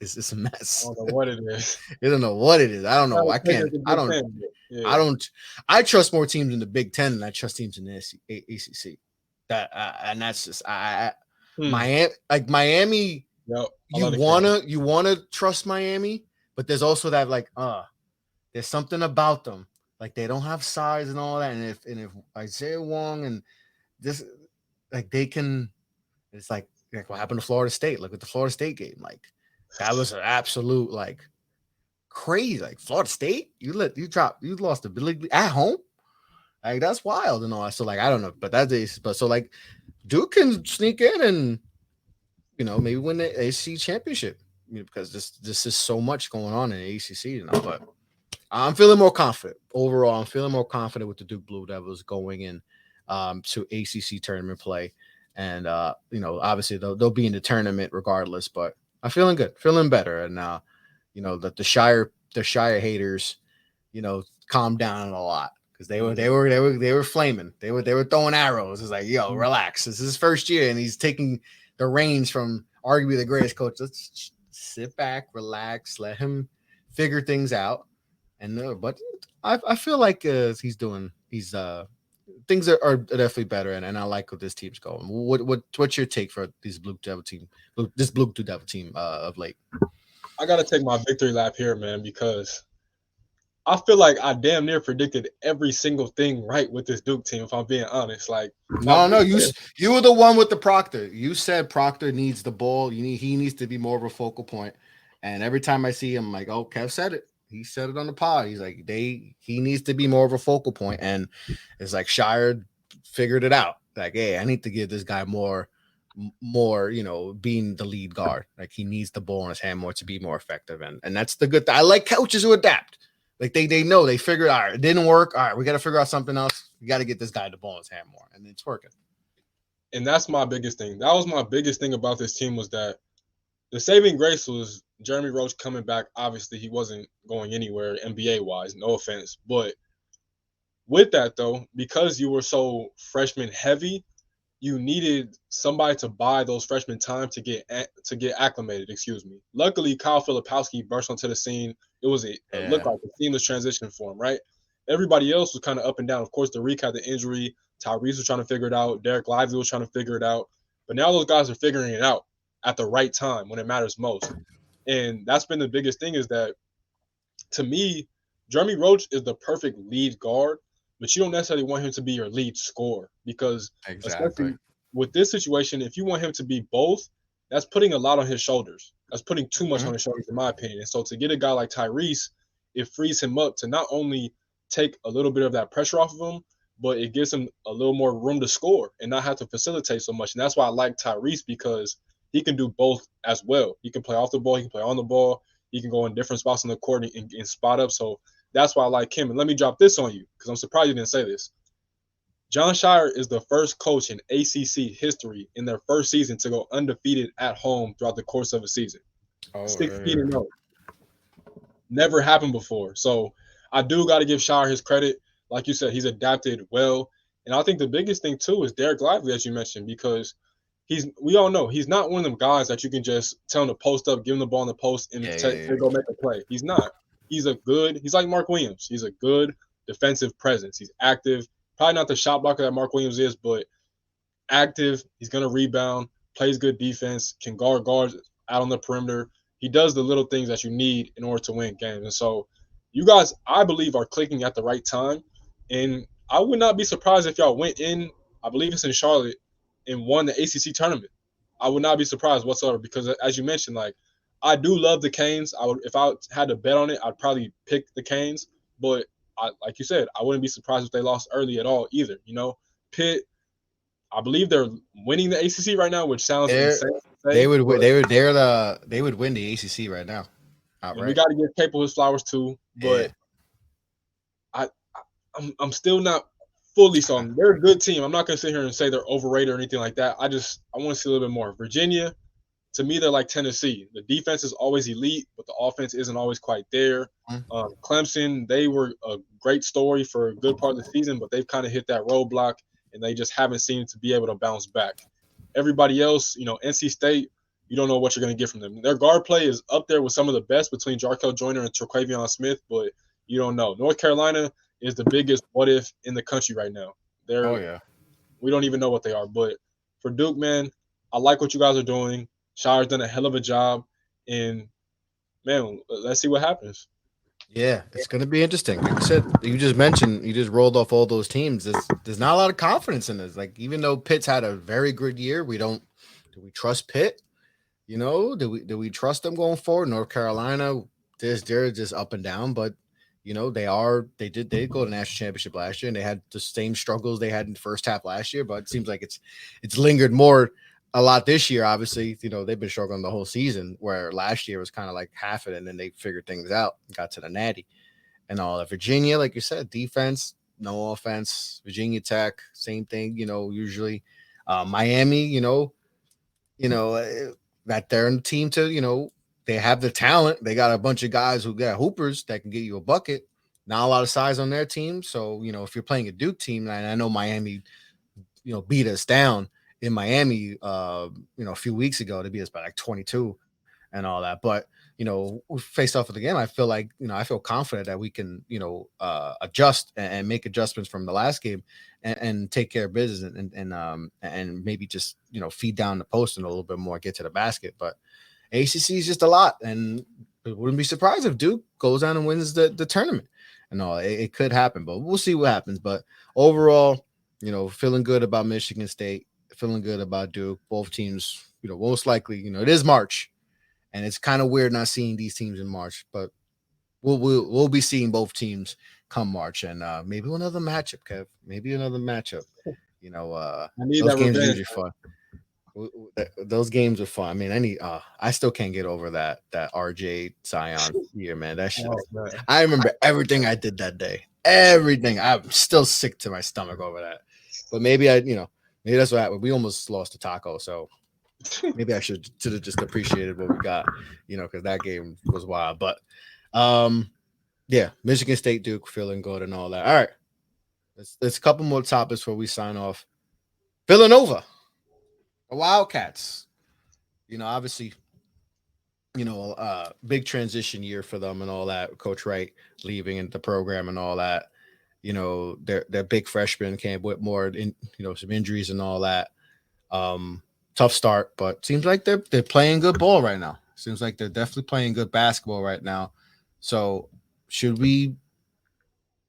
It's just a mess. I don't know what it is. I don't know what it is. I don't know. I can't. I don't. Yeah. I don't. I trust more teams in the Big Ten than I trust teams in the ACC. And that's just Miami. Yep. You wanna trust Miami, but there's also that there's something about them. Like they don't have size and all that. And if Isaiah Wong and this they can, it's like what happened to Florida State. Look at the Florida State game. Like that was an absolute crazy. Like Florida State, you lost the ability at home. Like that's wild and all that. So I don't know, but Duke can sneak in and maybe win the ACC championship because this is so much going on in the ACC, But I'm feeling more confident overall. I'm feeling more confident with the Duke Blue Devils going in to ACC tournament play, and obviously they'll be in the tournament regardless. But I'm feeling good, feeling better, and that the Shire haters, calm down a lot. Because they were flaming. They were throwing arrows. It's like, yo, relax. This is his first year, and he's taking the reins from arguably the greatest coach. Let's sit back, relax, let him figure things out. And but I feel like things are definitely better, and I like what this team's going. What's your take for this Blue Devil team of late? I gotta take my victory lap here, man, because I feel like I damn near predicted every single thing right with this Duke team, if I'm being honest. No, you were the one with the Proctor. You said Proctor needs the ball. He needs to be more of a focal point. And every time I see him, I'm like, oh, Kev said it. He said it on the pod. He's like, he needs to be more of a focal point. And it's like Shire figured it out. Like, hey, I need to give this guy more, being the lead guard. Like he needs the ball in his hand more to be more effective. And that's the good thing. I like coaches who adapt. Like they know, they figured, all right, it didn't work. All right, we got to figure out something else. We got to get this guy the ball in his hand more, and it's working. And that's my biggest thing. That was my biggest thing about this team was that The saving grace was Jeremy Roach coming back. Obviously, he wasn't going anywhere NBA wise. No offense, but with that though, because you were so freshman heavy, you needed somebody to buy those freshmen time to get acclimated. Excuse me. Luckily, Kyle Filipowski burst onto the scene. It was a looked Yeah. like a seamless transition for him, right? Everybody else was kind of up and down. Of course, Derek had the injury. Tyrese was trying to figure it out. Derek Lively was trying to figure it out. But now those guys are figuring it out at the right time when it matters most. And that's been the biggest thing is that to me, Jeremy Roach is the perfect lead guard, but you don't necessarily want him to be your lead scorer because, Exactly. especially with this situation, if you want him to be both, that's putting a lot on his shoulders. That's putting too much Mhm. on his shoulders, in my opinion. And so, to get a guy like Tyrese, it frees him up to not only take a little bit of that pressure off of him, but it gives him a little more room to score and not have to facilitate so much. And that's why I like Tyrese because he can do both as well. He can play off the ball, he can play on the ball, he can go in different spots on the court and spot up. So that's why I like him. And let me drop this on you because I'm surprised you didn't say this. John Shire is the first coach in ACC history in their first season to go undefeated at home throughout the course of a season. Oh, 16 and 0. Never happened before. So I do got to give Shire his credit. Like you said, he's adapted well. And I think the biggest thing too is Derek Lively, as you mentioned, because we all know he's not one of them guys that you can just tell him to post up, give him the ball in the post, and yeah, say yeah, go make a play. He's not. He's like Mark Williams. He's a good defensive presence. He's active. Probably not the shot blocker that Mark Williams is, but active. He's gonna rebound, plays good defense, can guard guards out on the perimeter. He does the little things that you need in order to win games. And so you guys, I believe, are clicking at the right time. And I would not be surprised if y'all went in, I believe it's in Charlotte, and won the ACC tournament. I would not be surprised whatsoever because, as you mentioned, like I do love the Canes. I would, if I had to bet on it, I'd probably pick the Canes. But like you said, I wouldn't be surprised if they lost early at all either. You know, Pitt, I believe they're winning the ACC right now, which sounds They're, insane to they say, would but they would win the ACC right now and we outright. got to give Capel his flowers too. Yeah. But I, I'm still not fully sold. They're a good team. I'm not gonna sit here and say they're overrated or anything like that. I want to see a little bit more. Virginia, to me, they're like Tennessee. The defense is always elite, but the offense isn't always quite there. Clemson, they were a great story for a good part of the season, but they've kind of hit that roadblock, and they just haven't seemed to be able to bounce back. Everybody else, NC State, you don't know what you're going to get from them. Their guard play is up there with some of the best between Jarkel Joyner and Terquavion Smith, but you don't know. North Carolina is the biggest what if in the country right now. Oh They're yeah. We don't even know what they are. But for Duke, man, I like what you guys are doing. Shire's done a hell of a job, and man, let's see what happens. Yeah, it's going to be interesting. Like you said, you just rolled off all those teams. There's not a lot of confidence in this. Like even though Pitt's had a very good year, do we trust Pitt? Do we trust them going forward? North Carolina, they're just up and down, but they did go to the national championship last year and they had the same struggles they had in the first half last year, but it seems like it's lingered more a lot this year. Obviously, they've been struggling the whole season, where last year was kind of like half it, and then they figured things out, got to the natty and all that. Virginia, like you said, defense, no offense. Virginia Tech, same thing. Usually, Miami, that they're in the team to, they have the talent. They got a bunch of guys who got hoopers that can get you a bucket. Not a lot of size on their team. So, if you're playing a Duke team, and I know Miami, beat us down in Miami, a few weeks ago. They beat us by like 22 and all that. But, we faced off with the game. I feel like, I feel confident that we can, adjust and make adjustments from the last game and take care of business and maybe just, feed down the post and a little bit more, get to the basket. But ACC is just a lot. And it wouldn't be surprised if Duke goes down and wins the tournament and all. It could happen, but we'll see what happens. But overall, feeling good about Michigan State, feeling good about Duke. Both teams, most likely, it is March, and it's kind of weird not seeing these teams in March, but we'll be seeing both teams come March, and maybe another matchup, Kev. Maybe another matchup. I need Those that games are revenge. usually fun. Those games are fun. I mean, I still can't get over that RJ Zion year, man. That shit. Oh, man. I remember everything I did that day. Everything. I'm still sick to my stomach over that. But maybe maybe that's what happened. We almost lost to Taco, so Maybe I should have just appreciated what we got, because that game was wild. But um, yeah, Michigan State, Duke, feeling good and all that. All right, let's a couple more topics before we sign off. Villanova, the Wildcats. Obviously, big transition year for them and all that. Coach Wright leaving into the program and all that. Their big freshman came with more, some injuries and all that. Tough start, but seems like they're playing good ball right now. Seems like they're definitely playing good basketball right now. So, should we?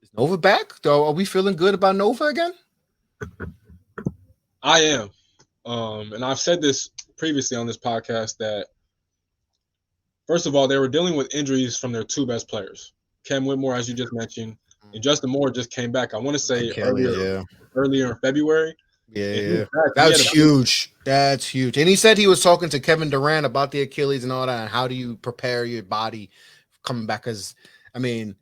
Is Nova back? Are we feeling good about Nova again? I am. And I've said this previously on this podcast that, first of all, they were dealing with injuries from their two best players. Cam Whitmore, as you just mentioned, and Justin Moore just came back. I want to say Achilles, yeah. earlier in February. Yeah. That's huge. That's huge. And he said he was talking to Kevin Durant about the Achilles and all that. And how do you prepare your body coming back? Because, I mean,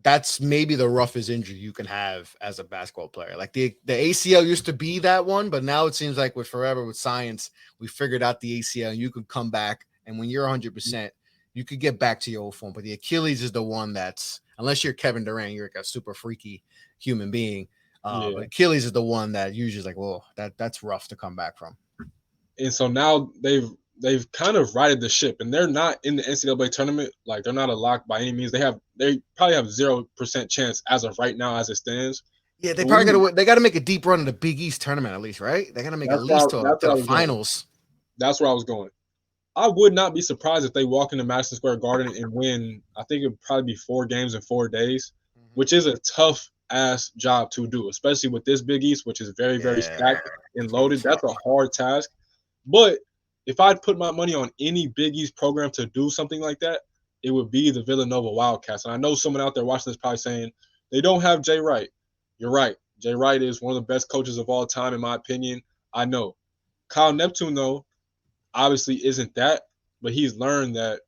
that's maybe the roughest injury you can have as a basketball player. Like the ACL used to be that one, but now it seems like with science, we figured out the ACL and you can come back. And when you're 100%, you could get back to your old form. But the Achilles is the one that's, unless you're Kevin Durant, you're like a super freaky human being. But Achilles is the one that usually is like, whoa, that's rough to come back from. And so now they've kind of righted the ship, and they're not in the NCAA tournament. Like, they're not a lock by any means. They probably have 0% chance as of right now as it stands. Yeah, they probably got to make a deep run in the Big East tournament at least, right? They got to make at least to the finals. That's where I was going. I would not be surprised if they walk into Madison Square Garden and win. I think it would probably be 4 games in 4 days, which is a tough ass job to do, especially with this Big East, which is very, very stacked and loaded. That's a hard task. But if I'd put my money on any Big East program to do something like that, it would be the Villanova Wildcats. And I know someone out there watching this probably saying they don't have Jay Wright. You're right. Jay Wright is one of the best coaches of all time, in my opinion. I know. Kyle Neptune, though, obviously isn't that, but he's learned that,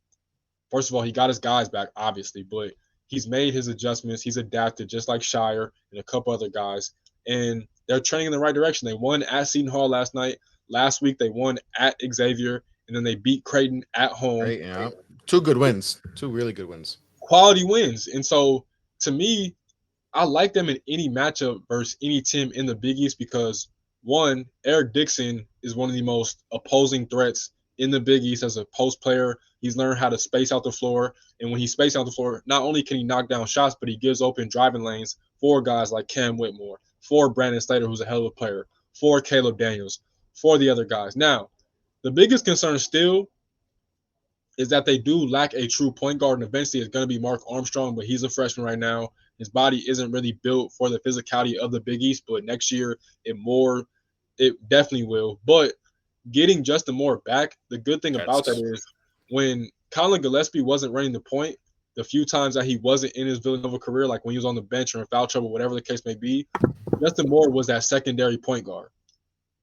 first of all, he got his guys back, obviously, but he's made his adjustments. He's adapted, just like Shire and a couple other guys. And they're trending in the right direction. They won at Seton Hall last night. Last week, they won at Xavier, and then they beat Creighton at home. Great, yeah. 2 good wins. 2 really good wins. Quality wins. And so, to me, I like them in any matchup versus any team in the Big East because, one, Eric Dixon is one of the most opposing threats in the Big East as a post player. He's learned how to space out the floor. And when he spaces out the floor, not only can he knock down shots, but he gives open driving lanes for guys like Cam Whitmore, for Brandon Slater, who's a hell of a player, for Caleb Daniels, for the other guys. Now, the biggest concern still is that they do lack a true point guard, and eventually it's going to be Mark Armstrong, but he's a freshman right now. His body isn't really built for the physicality of the Big East, but next year it definitely will. But getting Justin Moore back, the good thing about that is when Colin Gillespie wasn't running the point, the few times that he wasn't in his Villanova career, like when he was on the bench or in foul trouble, whatever the case may be, Justin Moore was that secondary point guard.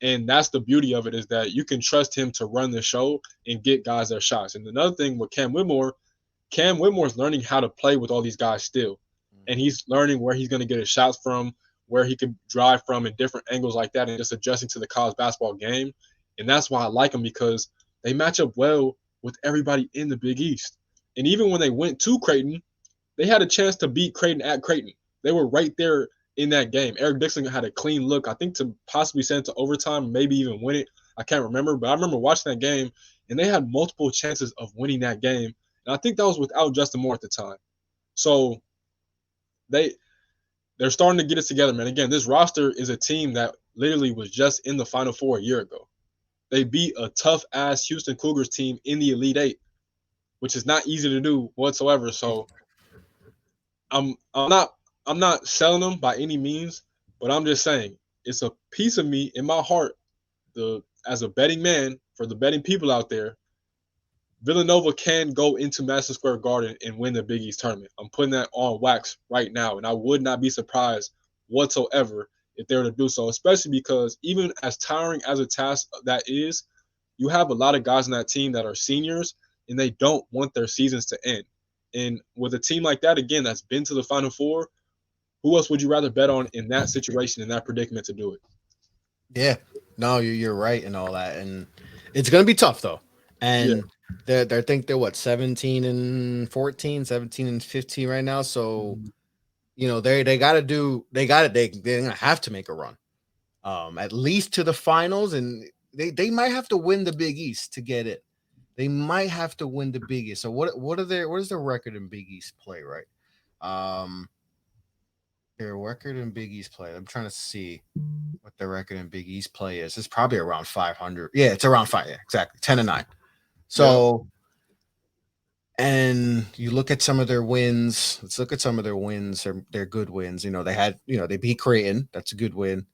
And that's the beauty of it, is that you can trust him to run the show and get guys their shots. And another thing with Cam Whitmore's learning how to play with all these guys still. And he's learning where he's going to get his shots from, where he can drive from in different angles like that, and just adjusting to the college basketball game. And that's why I like them, because they match up well with everybody in the Big East. And even when they went to Creighton, they had a chance to beat Creighton at Creighton. They were right there in that game. Eric Dixon had a clean look, I think, to possibly send it to overtime, maybe even win it. I can't remember, but I remember watching that game, and they had multiple chances of winning that game. And I think that was without Justin Moore at the time. So they're starting to get it together, man. Again, this roster is a team that literally was just in the Final Four a year ago. They beat a tough-ass Houston Cougars team in the Elite Eight, which is not easy to do whatsoever. So I'm not selling them by any means, but I'm just saying it's a piece of me in my heart, as a betting man, for the betting people out there, Villanova can go into Madison Square Garden and win the Big East tournament. I'm putting that on wax right now, and I would not be surprised whatsoever if they were to do so, especially because even as tiring as a task that is, you have a lot of guys on that team that are seniors, and they don't want their seasons to end. And with a team like that, again, that's been to the Final Four, who else would you rather bet on in that situation, in that predicament, to do it? Yeah, no, you're right and all that. And It's gonna be tough though, Yeah. and I think they're what 17 and 14, 17 and 15 right now. So Mhm. they got to do they got it. They're gonna have to make a run, at least to the finals, and they might have to win the Big East to get it. They might have to win the Big East. So what is their record in Big East play, right? Um, their record in Big East play. I'm trying to see what their record in Big East play is. It's probably around 500. Yeah, it's around five. Yeah, exactly 10-9. Yeah. So, and you look at some of their wins. Let's look at some of their wins. Their good wins. They had. They beat Creighton. That's a good win.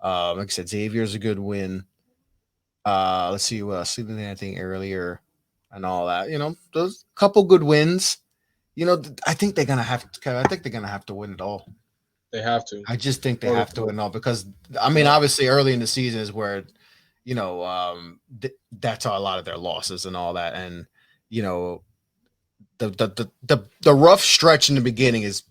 Like I said, Xavier's a good win. Let's see what else. See anything earlier and all that. Those couple good wins. I think they're gonna have to. I think they're gonna have to win it all. They have to. I just think they Or, have to win it all because I mean, yeah. obviously, early in the season is where that's a lot of their losses and all that, and you know, the rough stretch in the beginning is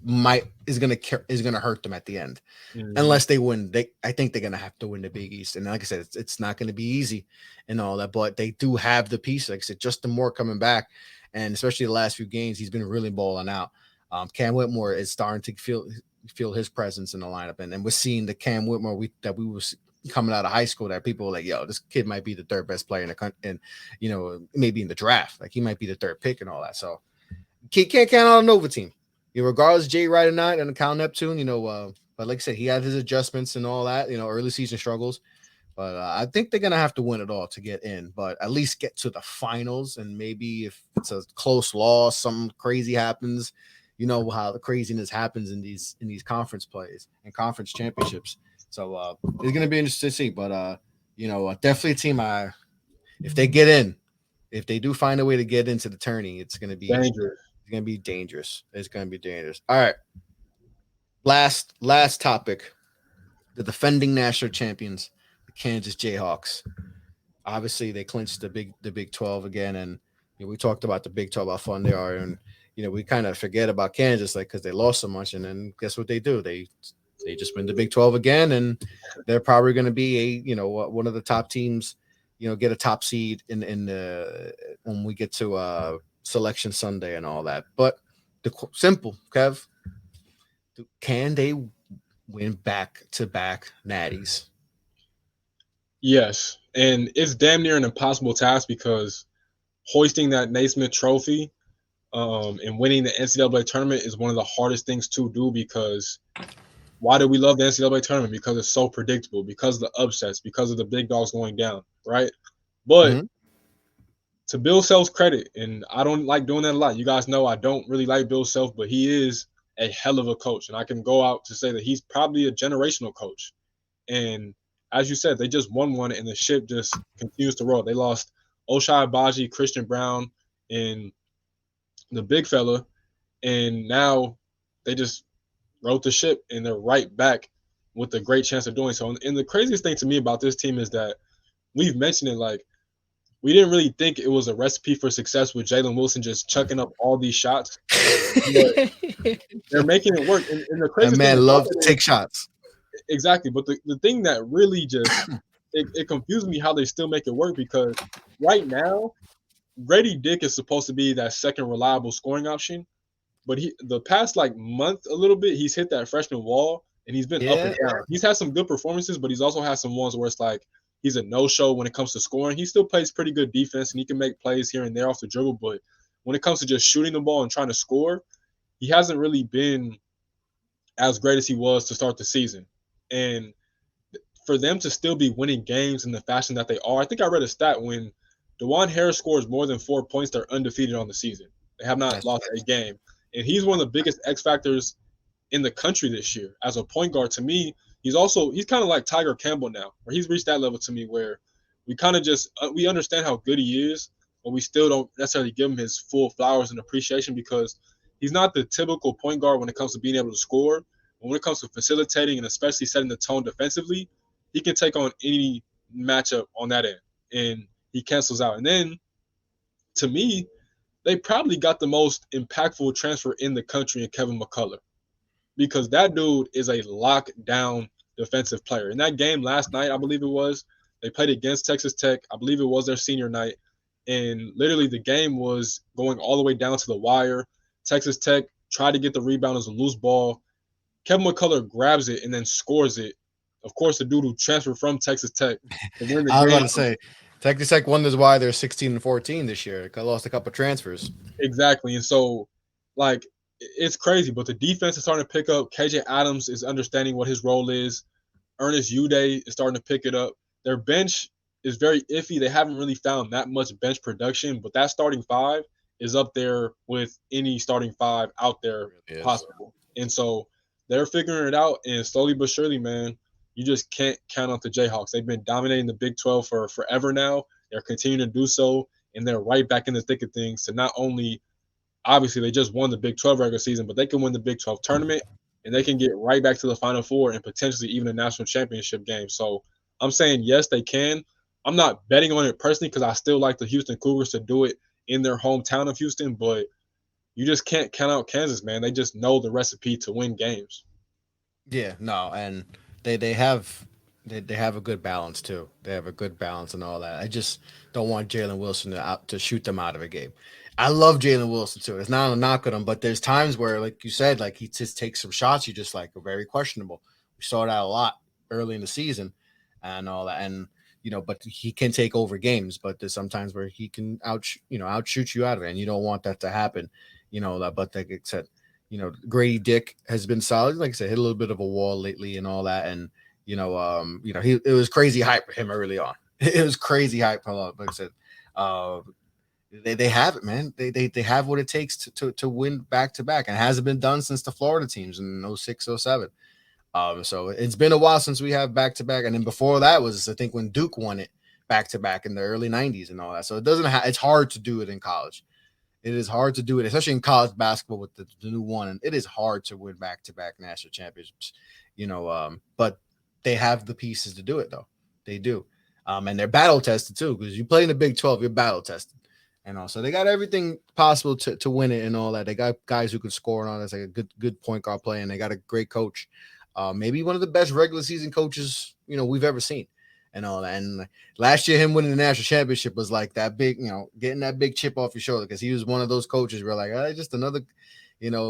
gonna hurt them at the end Mhm. unless they win. I think they're gonna have to win the Big East, and like I said, it's not gonna be easy and all that, but they do have the piece. Like I said, Justin Moore coming back, and especially the last few games, he's been really balling out. Cam Whitmore is starting to feel his presence in the lineup, and we're seeing the Cam Whitmore that we was coming out of high school that people were like, yo, this kid might be the third best player in the country, and maybe in the draft, like he might be the third pick and all that. So can't count on a Nova team. Regardless, Jay Wright or not, and Cal Neptune, but like I said, he had his adjustments and all that, early season struggles. But I think they're gonna have to win it all to get in, but at least get to the finals. And maybe if it's a close loss, something crazy happens. You know how the craziness happens in these conference plays and conference championships. So it's gonna be interesting to see. But definitely a team. If they get in, if they do find a way to get into the tourney, Dangerous. it's gonna be dangerous. It's gonna be dangerous. All right. Last topic. The defending national champions, the Kansas Jayhawks. Obviously, they clinched the Big 12 again, and we talked about the Big 12, how fun they are, and we kind of forget about Kansas, like because they lost so much, and then guess what they do? They just win the Big 12 again, and they're probably going to be one of the top teams. Get a top seed in the when we get to selection Sunday and all that. But simple, Kev, can they win back to back natties? Yes. And it's damn near an impossible task because hoisting that Naismith trophy and winning the NCAA tournament is one of the hardest things to do because why do we love the NCAA tournament? Because it's so predictable, because of the upsets, because of the big dogs going down, right? But Mm-hmm. to Bill Self's credit, and I don't like doing that a lot. You guys know I don't really like Bill Self, but he is a hell of a coach. And I can go out to say that he's probably a generational coach. And as you said, they just won one, and the ship just continues to roll. They lost Oshai Baji, Christian Brown, and the big fella, and now they just wrote the ship, and they're right back with a great chance of doing so. And the craziest thing to me about this team is that we've mentioned it, like we didn't really think it was a recipe for success with Jalen Wilson just chucking up all these shots, but they're making it work. And the That craziest thing man about loved to it is take shots. exactly, but the thing that really just it confused me how they still make it work because right now Grady Dick is supposed to be that second reliable scoring option, but the past like month a little bit he's hit that freshman wall and he's been up and Yeah, down. He's had some good performances, but he's also had some ones where it's like he's a no-show when it comes to scoring. He still plays pretty good defense and he can make plays here and there off the dribble, but when it comes to just shooting the ball and trying to score, he hasn't really been as great as he was to start the season. And for them to still be winning games in the fashion that they are, I think I read a stat when DeJuan Harris scores more than 4 points, they're undefeated on the season. They have not that's lost a game. And he's one of the biggest X factors in the country this year as a point guard. To me, he's kind of like Tiger Campbell now, where he's reached that level to me where we kind of just we understand how good he is, but we still don't necessarily give him his full flowers and appreciation because he's not the typical point guard when it comes to being able to score. But when it comes to facilitating and especially setting the tone defensively, he can take on any matchup on that end, and he cancels out. And then, to me, they probably got the most impactful transfer in the country in Kevin McCullough because that dude is a lockdown defensive player. In that game last night, I believe it was, They played against Texas Tech. I believe it was their senior night. And literally the game was going all the way down to the wire. Texas Tech tried to get the rebound as a loose ball. Kevin McCullough grabs it and then scores it. Of course, the dude who transferred from Texas Tech to win the I was about game. to say, Texas Tech wonders why they're 16-14 this year. They lost a couple transfers. Exactly. And so, like, it's crazy, but the defense is starting to pick up. KJ Adams is understanding what his role is. Ernest Uday is starting to pick it up. Their bench is very iffy. They haven't really found that much bench production, but that starting five is up there with any starting five out there possible. And so they're figuring it out, and slowly but surely, man, you just can't count out the Jayhawks. They've been dominating the Big 12 for forever now. They're continuing to do so, and they're right back in the thick of things to not only obviously they just won the Big 12 regular season, but they can win the Big 12 tournament and they can get right back to the Final Four and potentially even a national championship game. So I'm saying yes, they can. I'm not betting on it personally because I still like the Houston Cougars to do it in their hometown of Houston, but you just can't count out Kansas, man. They just know the recipe to win games. Yeah, no, and they have they have a good balance too. They have a good balance and all that. I just don't want Jalen Wilson to shoot them out of a game. I love Jalen Wilson too. It's not a knock on him, but there's times where, like you said, like he just takes some shots you just like are very questionable. We saw that a lot early in the season and all that, and but he can take over games. But there's sometimes where he can outshoot you out of it, and you don't want that to happen. But like I said, Grady Dick has been solid. Like I said, hit a little bit of a wall lately and all that. And, it was crazy hype for him early on. It was crazy hype. Like I said, they have it, man. They have what it takes to win back to back, and it hasn't been done since the Florida teams in 06, 07. So it's been a while since we have back to back. And then before that was, I think, when Duke won it back to back in the early 90s and all that. So it's hard to do it in college. It is hard to do it, especially in college basketball with the new one. And it is hard to win back-to-back national championships, but they have the pieces to do it, though. They do. And they're battle tested, too, because you play in the Big 12, you're battle tested. And also, they got everything possible to win it and all that. They got guys who can score and all that. It's like a good point guard play, and they got a great coach. Maybe one of the best regular season coaches, we've ever seen. And all that. And last year, him winning the national championship was like that big, getting that big chip off your shoulder because he was one of those coaches where like, just another,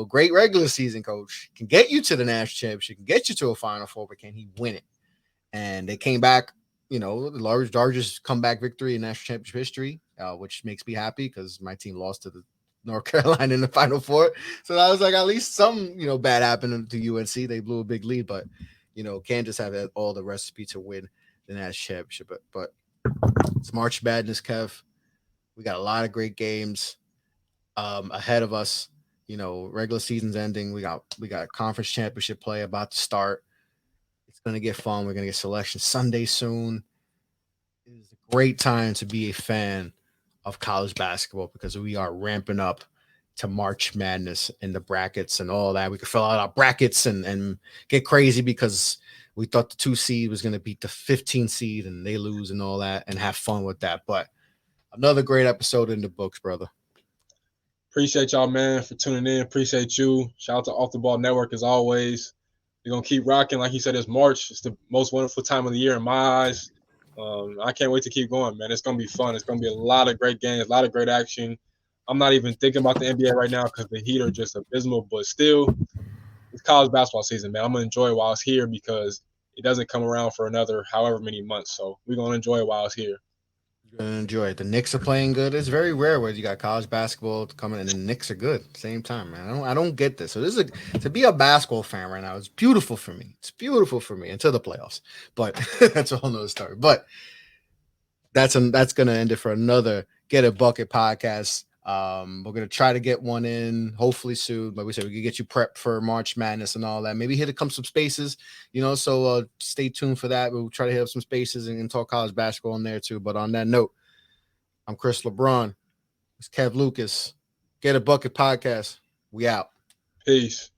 great regular season coach can get you to the national championship, can get you to a Final Four, but can he win it? And they came back, the largest comeback victory in national championship history, which makes me happy because my team lost to the North Carolina in the Final Four. So I was like, at least some, bad happened to UNC. They blew a big lead, but, Kansas had all the recipe to win the national championship. But it's March Madness, Kev. We got a lot of great games ahead of us. Regular season's ending. We got conference championship play about to start. It's gonna get fun. We're gonna get selection Sunday soon. It is a great time to be a fan of college basketball because we are ramping up to March Madness and the brackets and all that. We could fill out our brackets and get crazy because we thought the 2 seed was going to beat the 15 seed and they lose and all that and have fun with that. But another great episode in the books, brother. Appreciate y'all, man, for tuning in. Appreciate you. Shout out to Off the Ball Network as always. We're going to keep rocking. Like you said, it's March. It's the most wonderful time of the year in my eyes. I can't wait to keep going, man. It's going to be fun. It's going to be a lot of great games, a lot of great action. I'm not even thinking about the NBA right now because the Heat are just abysmal, but still, it's college basketball season, man. I'm going to enjoy it while it's here because it doesn't come around for another however many months. So we're going to enjoy it while it's here. You're going to enjoy it. The Knicks are playing good. It's very rare where you got college basketball coming and the Knicks are good at the same time, man. I don't get this. So this is to be a basketball fan right now. It's beautiful for me. It's beautiful for me until the playoffs. But that's a whole nother story. But that's going to end it for another Get a Bucket podcast. We're gonna try to get one in hopefully soon. Like we said, we can get you prepped for March Madness and all that. Maybe hit some spaces, so stay tuned for that. We'll try to hit up some spaces and talk college basketball in there too. But on that note, I'm Chris LeBron. It's Kev Lucas. Get a Bucket podcast. We out. Peace.